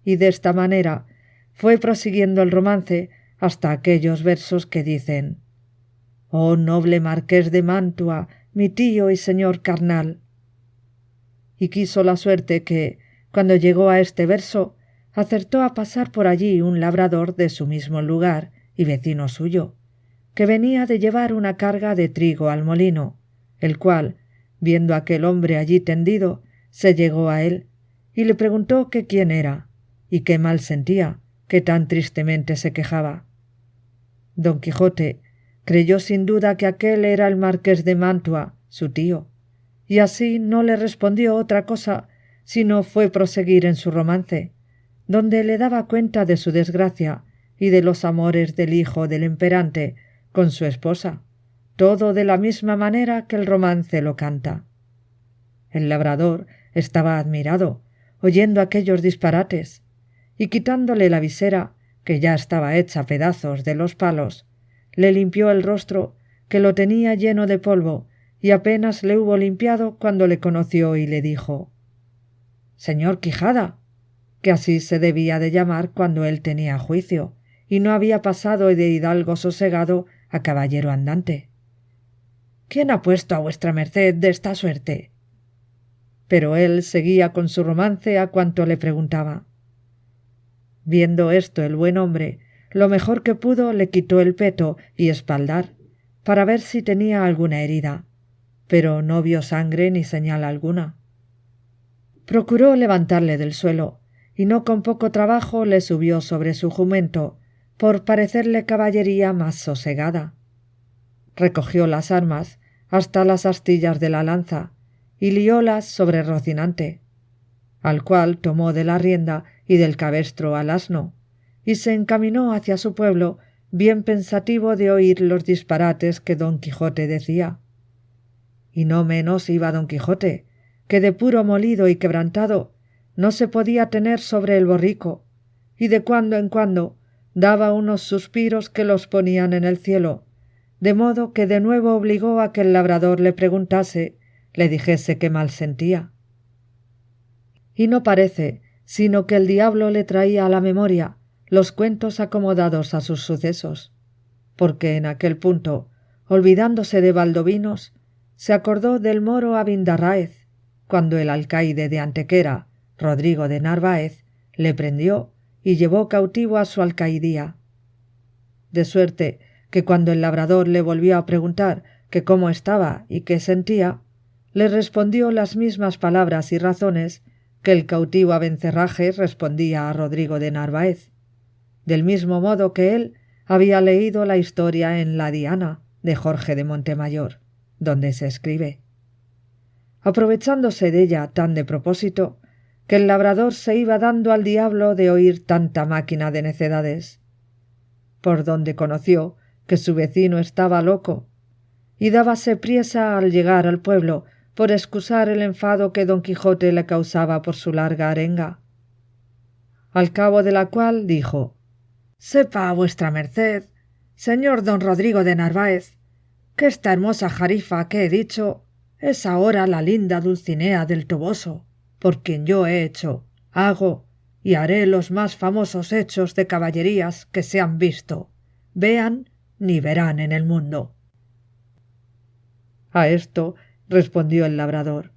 Y de esta manera fue prosiguiendo el romance hasta aquellos versos que dicen: «Oh noble marqués de Mantua, mi tío y señor carnal». Y quiso la suerte que, cuando llegó a este verso, acertó a pasar por allí un labrador de su mismo lugar y vecino suyo, que venía de llevar una carga de trigo al molino, el cual, viendo a aquel hombre allí tendido, se llegó a él y le preguntó que quién era y qué mal sentía, que tan tristemente se quejaba. Don Quijote creyó sin duda que aquel era el marqués de Mantua, su tío, y así no le respondió otra cosa, sino fue proseguir en su romance, donde le daba cuenta de su desgracia y de los amores del hijo del emperante con su esposa, todo de la misma manera que el romance lo canta. El labrador estaba admirado, oyendo aquellos disparates, y quitándole la visera, que ya estaba hecha pedazos de los palos, le limpió el rostro, que lo tenía lleno de polvo, y apenas le hubo limpiado cuando le conoció y le dijo: «Señor Quijada», que así se debía de llamar cuando él tenía juicio, y no había pasado de hidalgo sosegado a caballero andante. «¿Quién ha puesto a vuestra merced de esta suerte?». Pero él seguía con su romance a cuanto le preguntaba. Viendo esto el buen hombre, lo mejor que pudo le quitó el peto y espaldar, para ver si tenía alguna herida, pero no vio sangre ni señal alguna. Procuró levantarle del suelo, y no con poco trabajo le subió sobre su jumento, por parecerle caballería más sosegada. Recogió las armas hasta las astillas de la lanza, y liólas sobre Rocinante, al cual tomó de la rienda y del cabestro al asno, y se encaminó hacia su pueblo, bien pensativo de oír los disparates que don Quijote decía. Y no menos iba don Quijote, que de puro molido y quebrantado no se podía tener sobre el borrico, y de cuando en cuando daba unos suspiros que los ponían en el cielo, de modo que de nuevo obligó a que el labrador le preguntase, le dijese qué mal sentía. Y no parece sino que el diablo le traía a la memoria los cuentos acomodados a sus sucesos, porque en aquel punto, olvidándose de Valdovinos, se acordó del moro Abindarráez, cuando el alcaide de Antequera, Rodrigo de Narváez, le prendió y llevó cautivo a su alcaidía. De suerte que cuando el labrador le volvió a preguntar que cómo estaba y qué sentía, le respondió las mismas palabras y razones que el cautivo Abencerraje respondía a Rodrigo de Narváez, del mismo modo que él había leído la historia en La Diana de Jorge de Montemayor, donde se escribe: aprovechándose de ella tan de propósito, que el labrador se iba dando al diablo de oír tanta máquina de necedades, por donde conoció que su vecino estaba loco, y dábase priesa al llegar al pueblo por excusar el enfado que don Quijote le causaba por su larga arenga. Al cabo de la cual dijo: sepa vuestra merced, señor don Rodrigo de Narváez, que esta hermosa jarifa que he dicho es ahora la linda Dulcinea del Toboso, por quien yo he hecho, hago y haré los más famosos hechos de caballerías que se han visto, vean ni verán en el mundo. A esto respondió el labrador: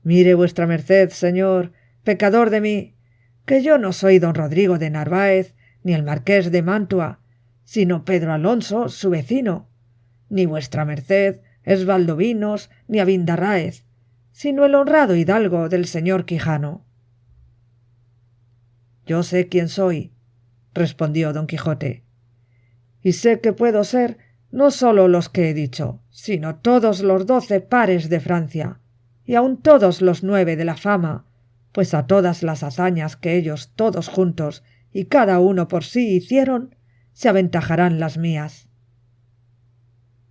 mire vuestra merced, señor, pecador de mí, que yo no soy don Rodrigo de Narváez, ni el marqués de Mantua, sino Pedro Alonso, su vecino, ni vuestra merced es Valdovinos ni Abindarráez, sino el honrado hidalgo del señor Quijano. Yo sé quién soy, respondió don Quijote, y sé que puedo ser no sólo los que he dicho, sino todos los 12 pares de Francia, y aun todos los 9 de la fama, pues a todas las hazañas que ellos todos juntos y cada uno por sí hicieron, se aventajarán las mías.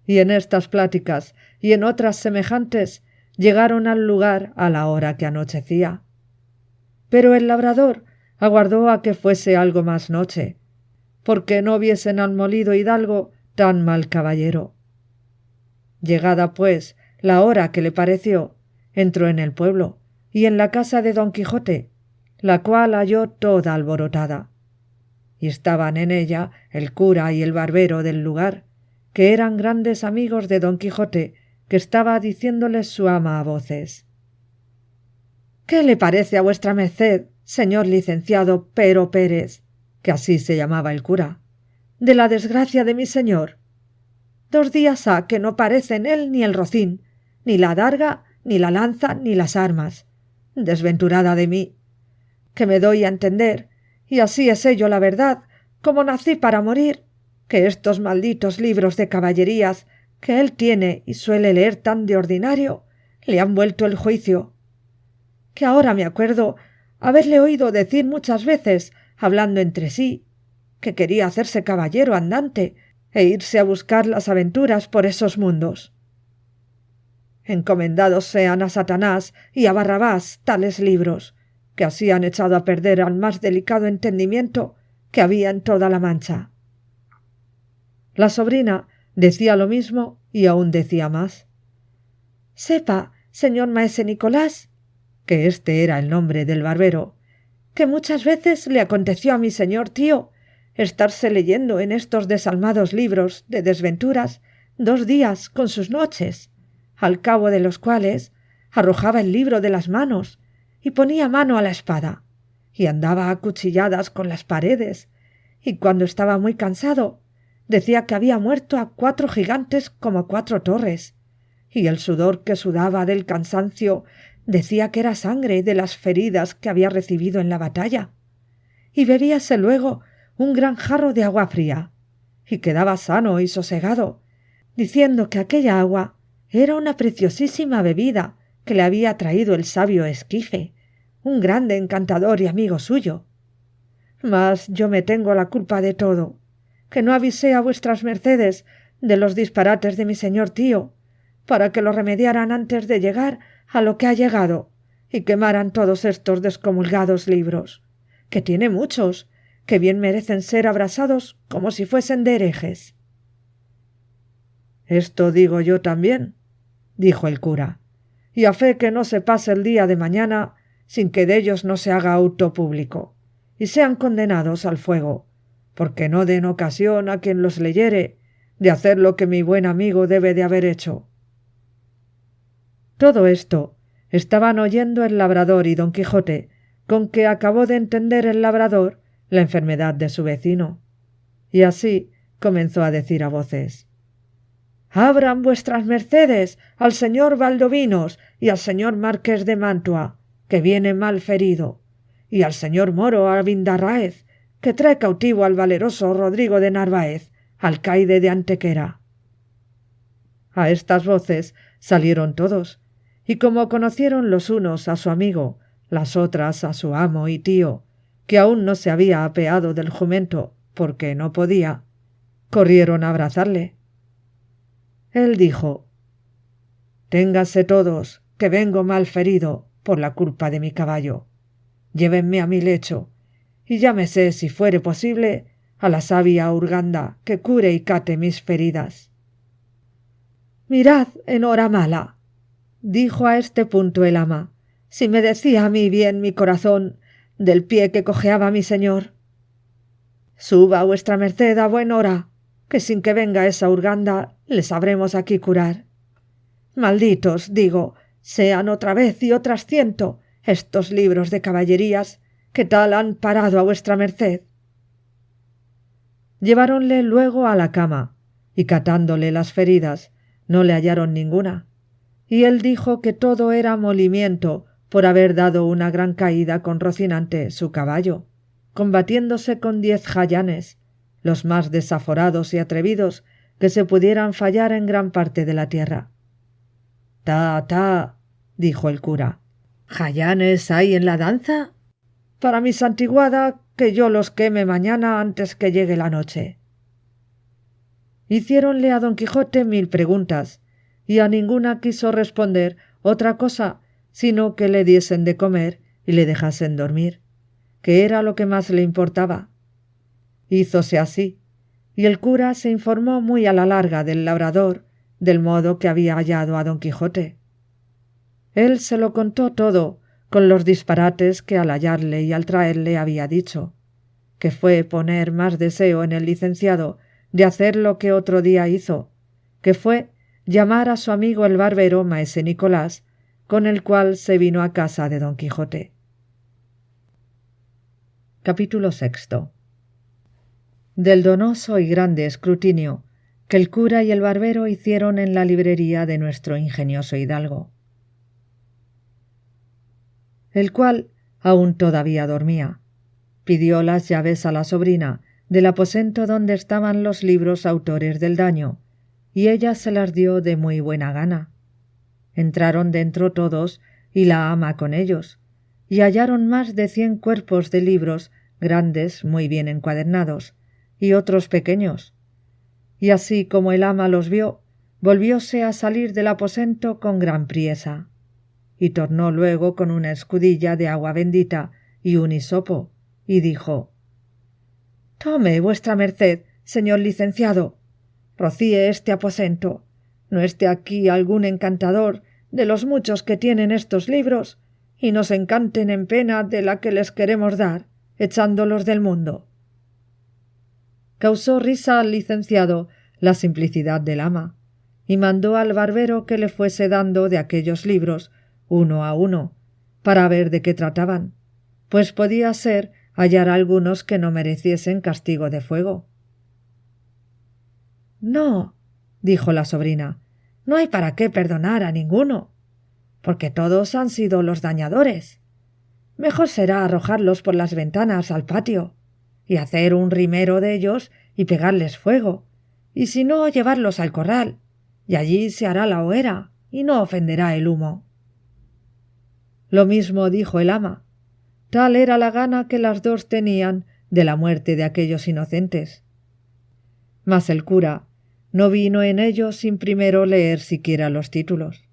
Y en estas pláticas y en otras semejantes llegaron al lugar a la hora que anochecía. Pero el labrador aguardó a que fuese algo más noche, porque no viesen al molido hidalgo tan mal caballero. Llegada, pues, la hora que le pareció, entró en el pueblo y en la casa de don Quijote, la cual halló toda alborotada. Y estaban en ella el cura y el barbero del lugar, que eran grandes amigos de don Quijote, que estaba diciéndoles su ama a voces: ¿qué le parece a vuestra merced, señor licenciado Pero Pérez, que así se llamaba el cura, de la desgracia de mi señor? 2 días ha que no parece en él ni el rocín, ni la adarga, ni la lanza, ni las armas. Desventurada de mí, que me doy a entender, y así es ello la verdad, como nací para morir, que estos malditos libros de caballerías que él tiene y suele leer tan de ordinario le han vuelto el juicio. Que ahora me acuerdo haberle oído decir muchas veces, hablando entre sí, que quería hacerse caballero andante e irse a buscar las aventuras por esos mundos. Encomendados sean a Satanás y a Barrabás tales libros, que así han echado a perder al más delicado entendimiento que había en toda la Mancha. La sobrina decía lo mismo y aún decía más. Sepa, señor maese Nicolás, que este era el nombre del barbero, que muchas veces le aconteció a mi señor tío estarse leyendo en estos desalmados libros de desventuras 2 días con sus noches, al cabo de los cuales arrojaba el libro de las manos y ponía mano a la espada, y andaba a cuchilladas con las paredes, y cuando estaba muy cansado decía que había muerto a 4 gigantes como 4 torres, y el sudor que sudaba del cansancio decía que era sangre de las feridas que había recibido en la batalla, y bebíase luego un gran jarro de agua fría, y quedaba sano y sosegado, diciendo que aquella agua era una preciosísima bebida que le había traído el sabio Esquife, un grande encantador y amigo suyo. Mas yo me tengo la culpa de todo, que no avisé a vuestras mercedes de los disparates de mi señor tío, para que lo remediaran antes de llegar a lo que ha llegado, y quemaran todos estos descomulgados libros, que tiene muchos, que bien merecen ser abrasados como si fuesen de herejes. Esto digo yo también, dijo el cura, y a fe que no se pase el día de mañana sin que de ellos no se haga auto público, y sean condenados al fuego, porque no den ocasión a quien los leyere de hacer lo que mi buen amigo debe de haber hecho. Todo esto estaban oyendo el labrador y don Quijote, con que acabó de entender el labrador la enfermedad de su vecino, y así comenzó a decir a voces: «Abran vuestras mercedes al señor Valdovinos y al señor marqués de Mantua, que viene mal ferido, y al señor moro Abindarráez, que trae cautivo al valeroso Rodrigo de Narváez, alcaide de Antequera. A estas voces salieron todos, y como conocieron los unos a su amigo, las otras a su amo y tío, que aún no se había apeado del jumento porque no podía, corrieron a abrazarle. Él dijo: «Ténganse todos, que vengo mal ferido por la culpa de mi caballo. Llévenme a mi lecho, y llámese, si fuere posible, a la sabia Urganda, que cure y cate mis feridas». «Mirad, en hora mala», dijo a este punto el ama, «si me decía a mí bien mi corazón del pie que cojeaba mi señor. Suba vuestra merced a buen hora, que sin que venga esa Urganda le sabremos aquí curar. Malditos, digo, sean otra vez y otras 100 estos libros de caballerías que tal han parado a vuestra merced». Lleváronle luego a la cama, y catándole las feridas, no le hallaron ninguna, y él dijo que todo era molimiento por haber dado una gran caída con Rocinante, su caballo, combatiéndose con 10 jayanes, los más desaforados y atrevidos que se pudieran fallar en gran parte de la tierra. «Ta, dijo el cura, ¿jayanes hay en la danza? Para mi santiguada, que yo los queme mañana antes que llegue la noche». Hiciéronle a don Quijote 1000 preguntas, y a ninguna quiso responder otra cosa sino que le diesen de comer y le dejasen dormir, que era lo que más le importaba. Hízose así, y el cura se informó muy a la larga del labrador del modo que había hallado a don Quijote. Él se lo contó todo, con los disparates que al hallarle y al traerle había dicho, que fue poner más deseo en el licenciado de hacer lo que otro día hizo, que fue llamar a su amigo el barbero maese Nicolás, con el cual se vino a casa de don Quijote. Capítulo 6. Del donoso y grande escrutinio que el cura y el barbero hicieron en la librería de nuestro ingenioso hidalgo, el cual aún todavía dormía. Pidió las llaves a la sobrina del aposento donde estaban los libros autores del daño, y ella se las dio de muy buena gana. Entraron dentro todos y la ama con ellos, y hallaron más de 100 cuerpos de libros grandes muy bien encuadernados, y otros pequeños. Y así como el ama los vio, volvióse a salir del aposento con gran priesa, y tornó luego con una escudilla de agua bendita y un hisopo, y dijo: «Tome vuestra merced, señor licenciado, rocíe este aposento, no esté aquí algún encantador de los muchos que tienen estos libros, y nos encanten en pena de la que les queremos dar, echándolos del mundo». Causó risa al licenciado la simplicidad del ama, y mandó al barbero que le fuese dando de aquellos libros uno a uno, para ver de qué trataban, pues podía ser hallar algunos que no mereciesen castigo de fuego. «No», dijo la sobrina, «no hay para qué perdonar a ninguno, porque todos han sido los dañadores. Mejor será arrojarlos por las ventanas al patio, y hacer un rimero de ellos y pegarles fuego, y si no, llevarlos al corral, y allí se hará la hoguera, y no ofenderá el humo». Lo mismo dijo el ama. Tal era la gana que las dos tenían de la muerte de aquellos inocentes. Mas el cura no vino en ello sin primero leer siquiera los títulos,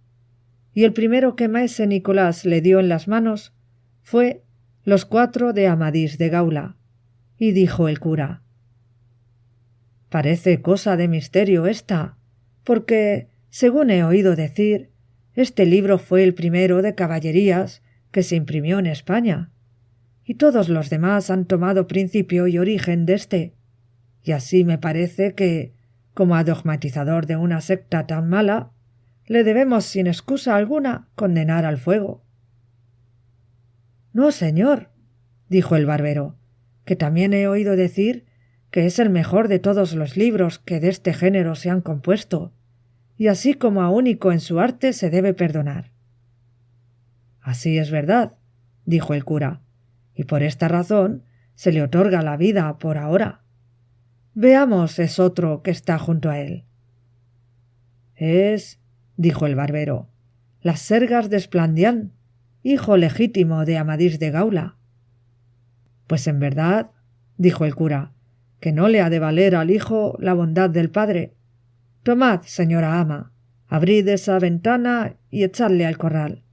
y el primero que maese Nicolás le dio en las manos fue Los 4 de Amadís de Gaula, y dijo el cura: «Parece cosa de misterio esta, porque, según he oído decir, este libro fue el primero de caballerías que se imprimió en España, y todos los demás han tomado principio y origen de éste, y así me parece que, como a dogmatizador de una secta tan mala, le debemos sin excusa alguna condenar al fuego». «No, señor», dijo el barbero, «que también he oído decir que es el mejor de todos los libros que de este género se han compuesto, y así como a único en su arte se debe perdonar». «Así es verdad», dijo el cura, «y por esta razón se le otorga la vida por ahora. Veamos es otro que está junto a él. Es, dijo el barbero, las Sergas de Esplandián, hijo legítimo de Amadís de Gaula. Pues en verdad, dijo el cura, que no le ha de valer al hijo la bondad del padre. Tomad, señora ama, abrid esa ventana y echadle al corral,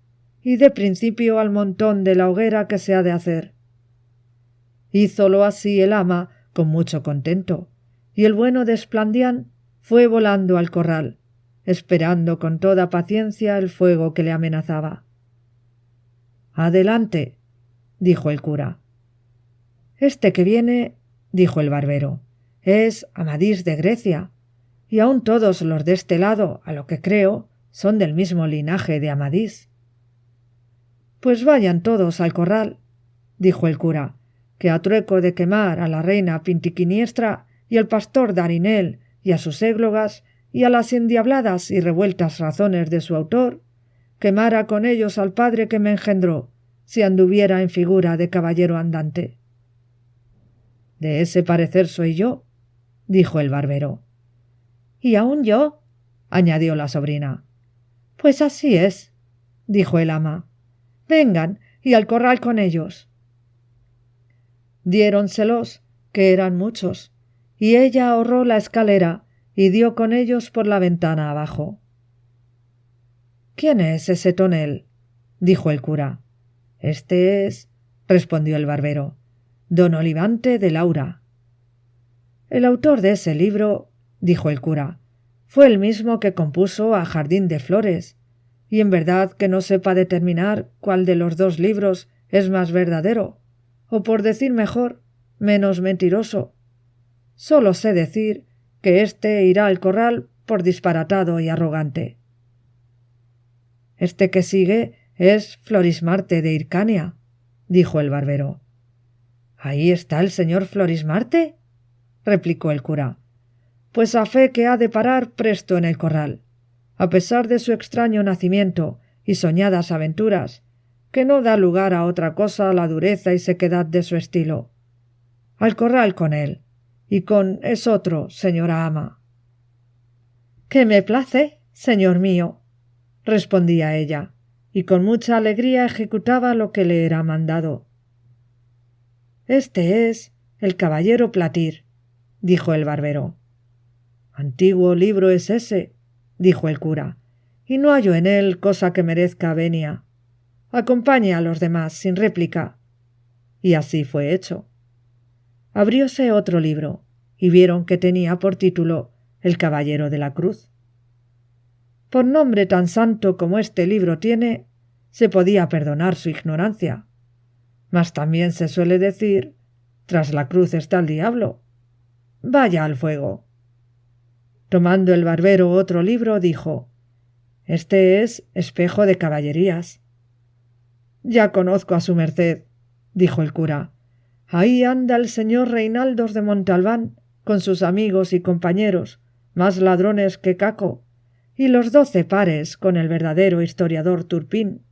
y dé principio al montón de la hoguera que se ha de hacer. Hízolo así el ama con mucho contento, y el bueno de Esplandián fue volando al corral, esperando con toda paciencia el fuego que le amenazaba. Adelante, dijo el cura. Este que viene, dijo el barbero, es Amadís de Grecia, y aun todos los de este lado, a lo que creo, son del mismo linaje de Amadís. Pues vayan todos al corral, dijo el cura, que a trueco de quemar a la reina Pintiquiniestra y al pastor Darinel y a sus églogas y a las endiabladas y revueltas razones de su autor, quemara con ellos al padre que me engendró, si anduviera en figura de caballero andante. De ese parecer soy yo, dijo el barbero. Y aun yo, añadió la sobrina. Pues así es, dijo el ama. Vengan y al corral con ellos. Diéronselos, que eran muchos, y ella ahorró la escalera y dio con ellos por la ventana abajo. ¿Quién es ese tonel? Dijo el cura. Este es, respondió el barbero, don Olivante de Laura. El autor de ese libro, dijo el cura, fue el mismo que compuso a Jardín de Flores, y en verdad que no sepa determinar cuál de los dos libros es más verdadero, o por decir mejor, menos mentiroso. Solo sé decir que éste irá al corral por disparatado y arrogante. Este que sigue es Florismarte de Hircania, dijo el barbero. ¿Ahí está el señor Florismarte? Replicó el cura. Pues a fe que ha de parar presto en el corral, a pesar de su extraño nacimiento y soñadas aventuras, que no da lugar a otra cosa la dureza y sequedad de su estilo. Al corral con él, y con esotro, señora ama. —Que me place, señor mío —respondía ella, y con mucha alegría ejecutaba lo que le era mandado. —Este es el caballero Platir —dijo el barbero. —Antiguo libro es ese —dijo el cura—, y no hallo en él cosa que merezca venia. Acompañe a los demás sin réplica. Y así fue hecho. Abrióse otro libro, y vieron que tenía por título El Caballero de la Cruz. Por nombre tan santo como este libro tiene, se podía perdonar su ignorancia. Mas también se suele decir, tras la cruz está el diablo. Vaya al fuego. Tomando el barbero otro libro, dijo, este es Espejo de Caballerías. Ya conozco a su merced, dijo el cura. Ahí anda el señor Reinaldos de Montalbán, con sus amigos y compañeros, más ladrones que Caco, y los 12 pares con el verdadero historiador Turpín.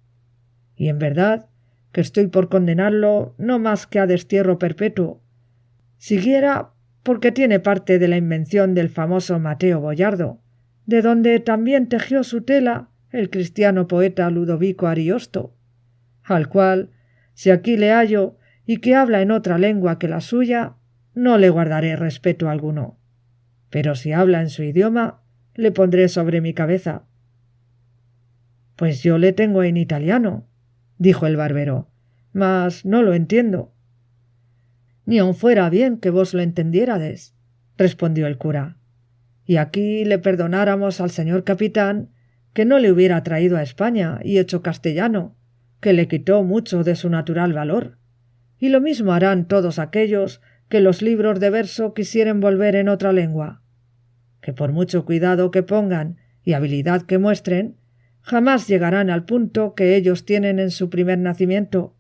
Y en verdad que estoy por condenarlo no más que a destierro perpetuo, siguiera porque tiene parte de la invención del famoso Mateo Boyardo, de donde también tejió su tela el cristiano poeta Ludovico Ariosto, al cual, si aquí le hallo y que habla en otra lengua que la suya, no le guardaré respeto alguno. Pero si habla en su idioma, le pondré sobre mi cabeza. Pues yo le tengo en italiano, dijo el barbero, mas no lo entiendo. Ni aun fuera bien que vos lo entendiérades, respondió el cura, y aquí le perdonáramos al señor capitán que no le hubiera traído a España y hecho castellano, que le quitó mucho de su natural valor, y lo mismo harán todos aquellos que los libros de verso quisieren volver en otra lengua, que por mucho cuidado que pongan y habilidad que muestren, jamás llegarán al punto que ellos tienen en su primer nacimiento.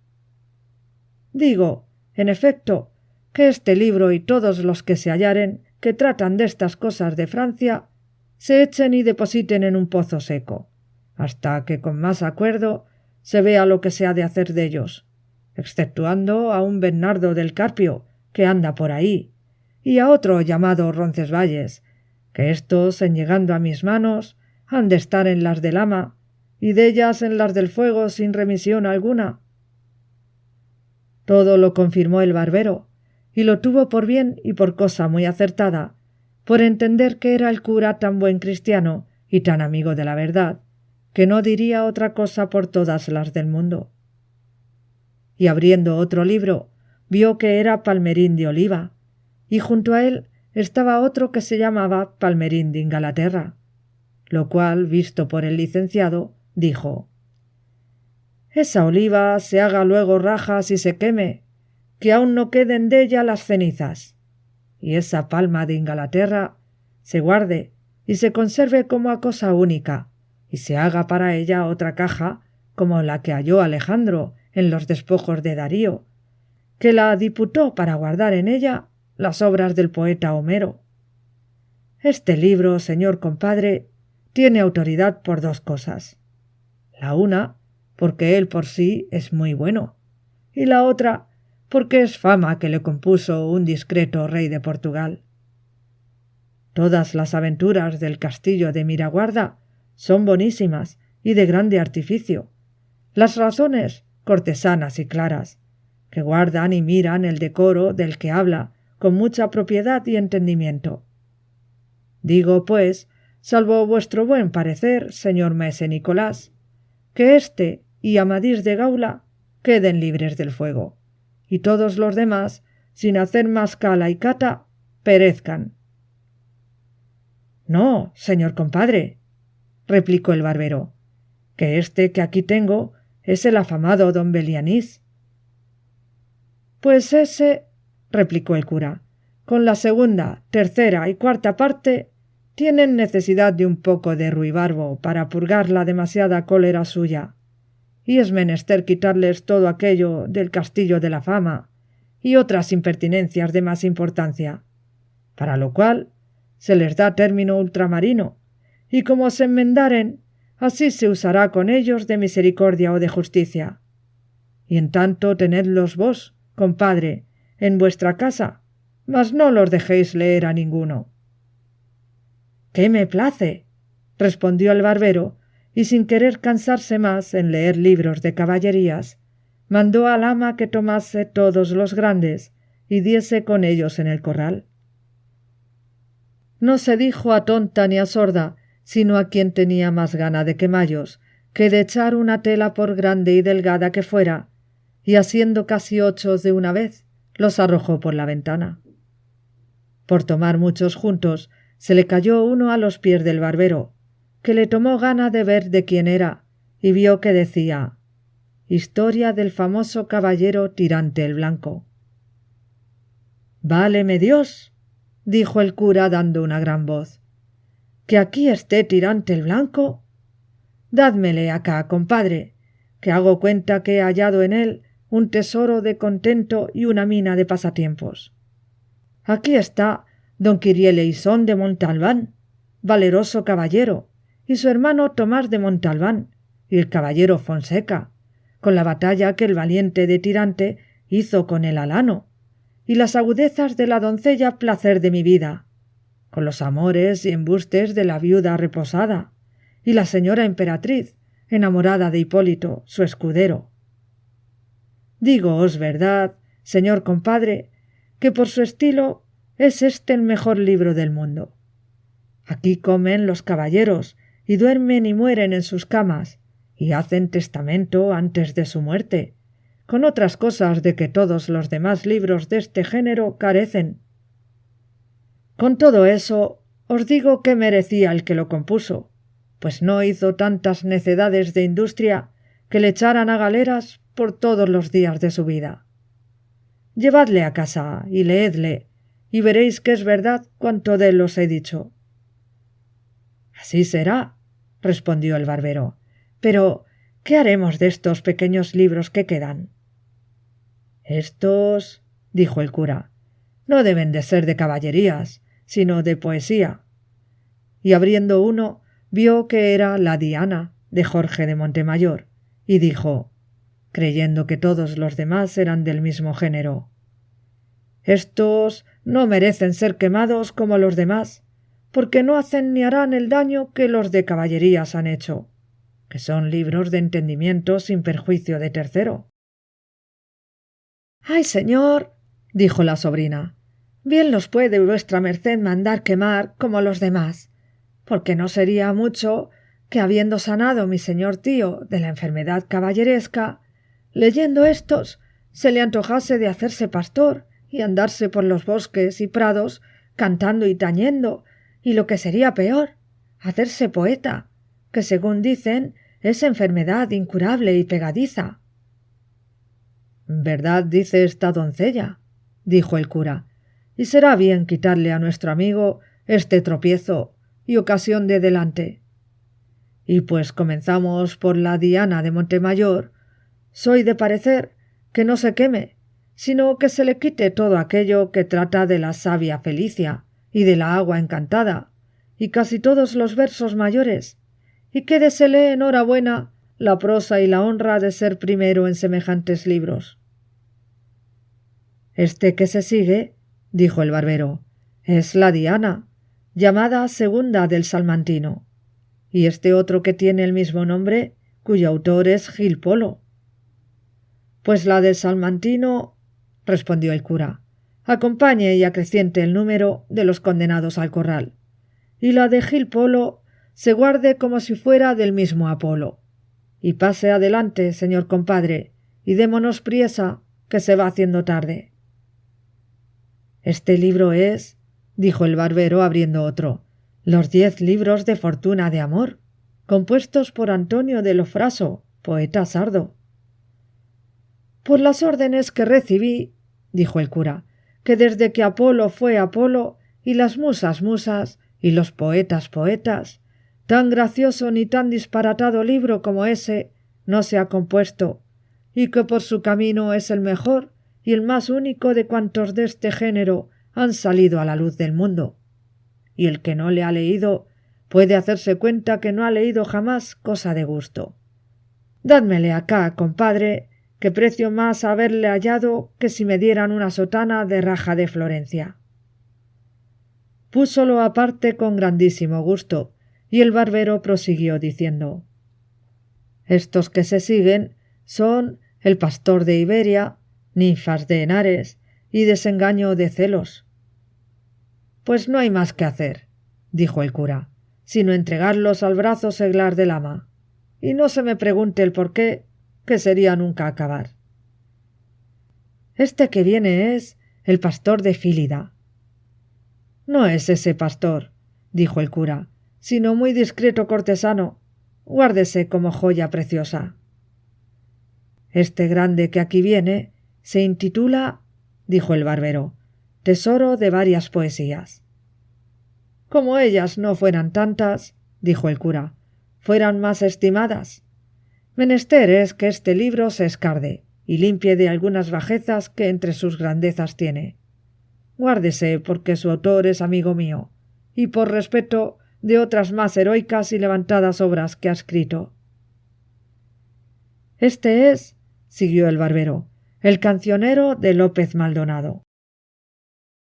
Digo, en efecto, que este libro y todos los que se hallaren que tratan de estas cosas de Francia se echen y depositen en un pozo seco, hasta que con más acuerdo se vea lo que se ha de hacer de ellos, exceptuando a un Bernardo del Carpio, que anda por ahí, y a otro llamado Roncesvalles, que estos, en llegando a mis manos, han de estar en las del ama, y dellas en las del fuego sin remisión alguna. Todo lo confirmó el barbero, y lo tuvo por bien y por cosa muy acertada, por entender que era el cura tan buen cristiano y tan amigo de la verdad, que no diría otra cosa por todas las del mundo. Y abriendo otro libro, vio que era Palmerín de Oliva, y junto a él estaba otro que se llamaba Palmerín de Ingalaterra, lo cual, visto por el licenciado, dijo: «Esa oliva se haga luego rajas y se queme, que aún no queden della las cenizas, y esa palma de Ingalaterra se guarde y se conserve como a cosa única, y se haga para ella otra caja como la que halló Alejandro en los despojos de Darío, que la diputó para guardar en ella las obras del poeta Homero. Este libro, señor compadre, tiene autoridad por dos cosas. La una, porque él por sí es muy bueno, y la otra, porque es fama que le compuso un discreto rey de Portugal. Todas las aventuras del castillo de Miraguarda son bonísimas y de grande artificio, las razones cortesanas y claras, que guardan y miran el decoro del que habla con mucha propiedad y entendimiento. Digo, pues, salvo vuestro buen parecer, señor Mese Nicolás, que éste y Amadís de Gaula queden libres del fuego, y todos los demás, sin hacer más cala y cata, perezcan». «No, señor compadre», replicó el barbero, «que este que aquí tengo es el afamado don Belianís». «Pues ese», replicó el cura, «con la segunda, tercera y cuarta parte tienen necesidad de un poco de ruibarbo para purgar la demasiada cólera suya, y es menester quitarles todo aquello del castillo de la fama y otras impertinencias de más importancia, para lo cual se les da término ultramarino, y como se enmendaren, así se usará con ellos de misericordia o de justicia. Y en tanto tenedlos vos, compadre, en vuestra casa, mas no los dejéis leer a ninguno». «¿Qué me place?», respondió el barbero, y sin querer cansarse más en leer libros de caballerías, mandó al ama que tomase todos los grandes y diese con ellos en el corral. No se dijo a tonta ni a sorda, sino a quien tenía más gana de quemallos, que de echar una tela por grande y delgada que fuera, y haciendo casi 8 de una vez, los arrojó por la ventana. Por tomar muchos juntos, se le cayó uno a los pies del barbero, que le tomó gana de ver de quién era, y vio que decía: «Historia del famoso caballero Tirante el Blanco». «Váleme Dios», dijo el cura dando una gran voz, «que aquí esté Tirante el Blanco. Dádmele acá, compadre, que hago cuenta que he hallado en él un tesoro de contento y una mina de pasatiempos. Aquí está don Quirieleisón de Montalbán, valeroso caballero, y su hermano Tomás de Montalbán, y el caballero Fonseca, con la batalla que el valiente de Tirante hizo con el alano, y las agudezas de la doncella placer de mi vida, con los amores y embustes de la viuda reposada, y la señora emperatriz, enamorada de Hipólito, su escudero. Dígoos verdad, señor compadre, que por su estilo es este el mejor libro del mundo. Aquí comen los caballeros y duermen y mueren en sus camas, y hacen testamento antes de su muerte, con otras cosas de que todos los demás libros de este género carecen. Con todo eso, os digo que merecía el que lo compuso, pues no hizo tantas necedades de industria que le echaran a galeras por todos los días de su vida. Llevadle a casa y leedle, y veréis que es verdad cuanto de él os he dicho». «Así será», respondió el barbero, «pero ¿qué haremos de estos pequeños libros que quedan?» «Estos», dijo el cura, «no deben de ser de caballerías, sino de poesía». Y abriendo uno, vio que era La Diana, de Jorge de Montemayor, y dijo: creyendo que todos los demás eran del mismo género. Estos no merecen ser quemados como los demás, porque no hacen ni harán el daño que los de caballerías han hecho, que son libros de entendimiento sin perjuicio de tercero. —¡Ay, señor! —dijo la sobrina—, bien los puede vuestra merced mandar quemar como los demás, porque no sería mucho que, habiendo sanado mi señor tío de la enfermedad caballeresca, leyendo estos se le antojase de hacerse pastor y andarse por los bosques y prados cantando y tañendo, y lo que sería peor, hacerse poeta, que según dicen es enfermedad incurable y pegadiza. —¿Verdad dice esta doncella? —dijo el cura—, y será bien quitarle a nuestro amigo este tropiezo y ocasión de delante. Y pues comenzamos por la Diana de Montemayor, soy de parecer que no se queme, sino que se le quite todo aquello que trata de la sabia Felicia y de la agua encantada, y casi todos los versos mayores, y quédesele enhorabuena la prosa y la honra de ser primero en semejantes libros. —Este que se sigue —dijo el barbero—, es la Diana, llamada segunda del Salmantino, y este otro que tiene el mismo nombre, cuyo autor es Gil Polo. —Pues la del Salmantino —respondió el cura—, acompañe y acreciente el número de los condenados al corral, y la de Gil Polo se guarde como si fuera del mismo Apolo. Y pase adelante, señor compadre, y démonos priesa, que se va haciendo tarde. —Este libro es —dijo el barbero abriendo otro—, los 10 libros de fortuna de amor, compuestos por Antonio de Lofraso, poeta sardo. —Por las órdenes que recibí —dijo el cura—, que desde que Apolo fue Apolo, y las musas musas, y los poetas poetas, tan gracioso ni tan disparatado libro como ese no se ha compuesto, y que por su camino es el mejor y el más único de cuantos de este género han salido a la luz del mundo. Y el que no le ha leído puede hacerse cuenta que no ha leído jamás cosa de gusto. Dádmele acá, compadre, que precio más haberle hallado que si me dieran una sotana de raja de Florencia. Púsolo aparte con grandísimo gusto, y el barbero prosiguió diciendo: estos que se siguen son El pastor de Iberia, Ninfas de Henares y Desengaño de Celos. Pues no hay más que hacer, dijo el cura, sino entregarlos al brazo seglar del ama, y no se me pregunte el por qué, que sería nunca acabar. Este que viene es El pastor de Fílida. No es ese pastor, dijo el cura, sino muy discreto cortesano. Guárdese como joya preciosa. Este grande que aquí viene se intitula, dijo el barbero, Tesoro de varias poesías. Como ellas no fueran tantas, dijo el cura, fueran más estimadas. Menester es que este libro se escarde y limpie de algunas bajezas que entre sus grandezas tiene. Guárdese porque su autor es amigo mío, y por respeto de otras más heroicas y levantadas obras que ha escrito. Este es, siguió el barbero, el cancionero de López Maldonado.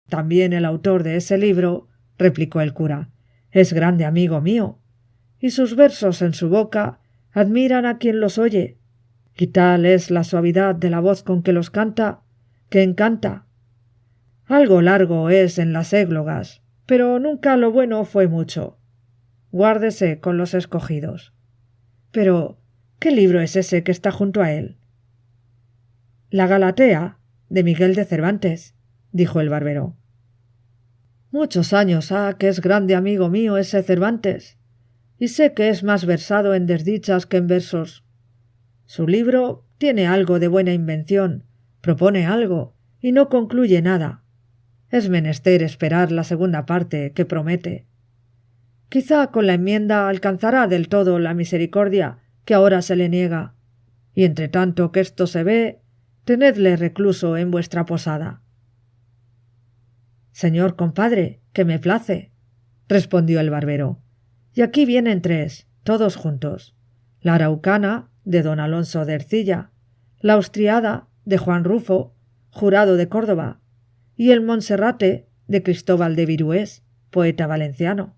También el autor de ese libro, replicó el cura, es grande amigo mío, y sus versos en su boca admiran a quien los oye, y tal es la suavidad de la voz con que los canta, que encanta. Algo largo es en las églogas, pero nunca lo bueno fue mucho. Guárdese con los escogidos. Pero, ¿qué libro es ese que está junto a él? La Galatea, de Miguel de Cervantes, dijo el barbero. Muchos años ha que es grande amigo mío ese Cervantes, y sé que es más versado en desdichas que en versos. Su libro tiene algo de buena invención, propone algo, y no concluye nada. Es menester esperar la segunda parte que promete. Quizá con la enmienda alcanzará del todo la misericordia que ahora se le niega, y entre tanto que esto se ve, tenedle recluso en vuestra posada. Señor compadre, que me place, respondió el barbero, y aquí vienen 3, todos juntos: la araucana, de don Alonso de Ercilla, la Austriada de Juan Rufo, jurado de Córdoba, y el Monserrate de Cristóbal de Virués, poeta valenciano.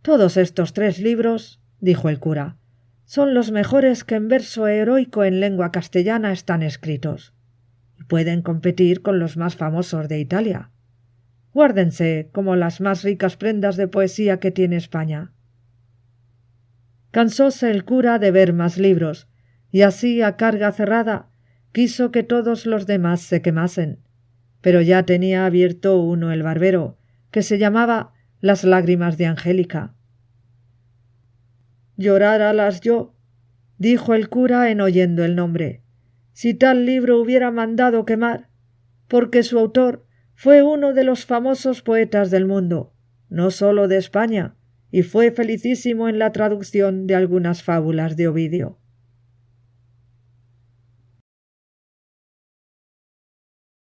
Todos estos 3 libros, dijo el cura, son los mejores que en verso heroico en lengua castellana están escritos, y pueden competir con los más famosos de Italia. Guárdense como las más ricas prendas de poesía que tiene España. Cansóse el cura de ver más libros, y así a carga cerrada quiso que todos los demás se quemasen, pero ya tenía abierto uno el barbero, que se llamaba Las lágrimas de Angélica. Lloráralas yo, dijo el cura en oyendo el nombre, si tal libro hubiera mandado quemar, porque su autor fue uno de los famosos poetas del mundo, no sólo de España, y fue felicísimo en la traducción de algunas fábulas de Ovidio.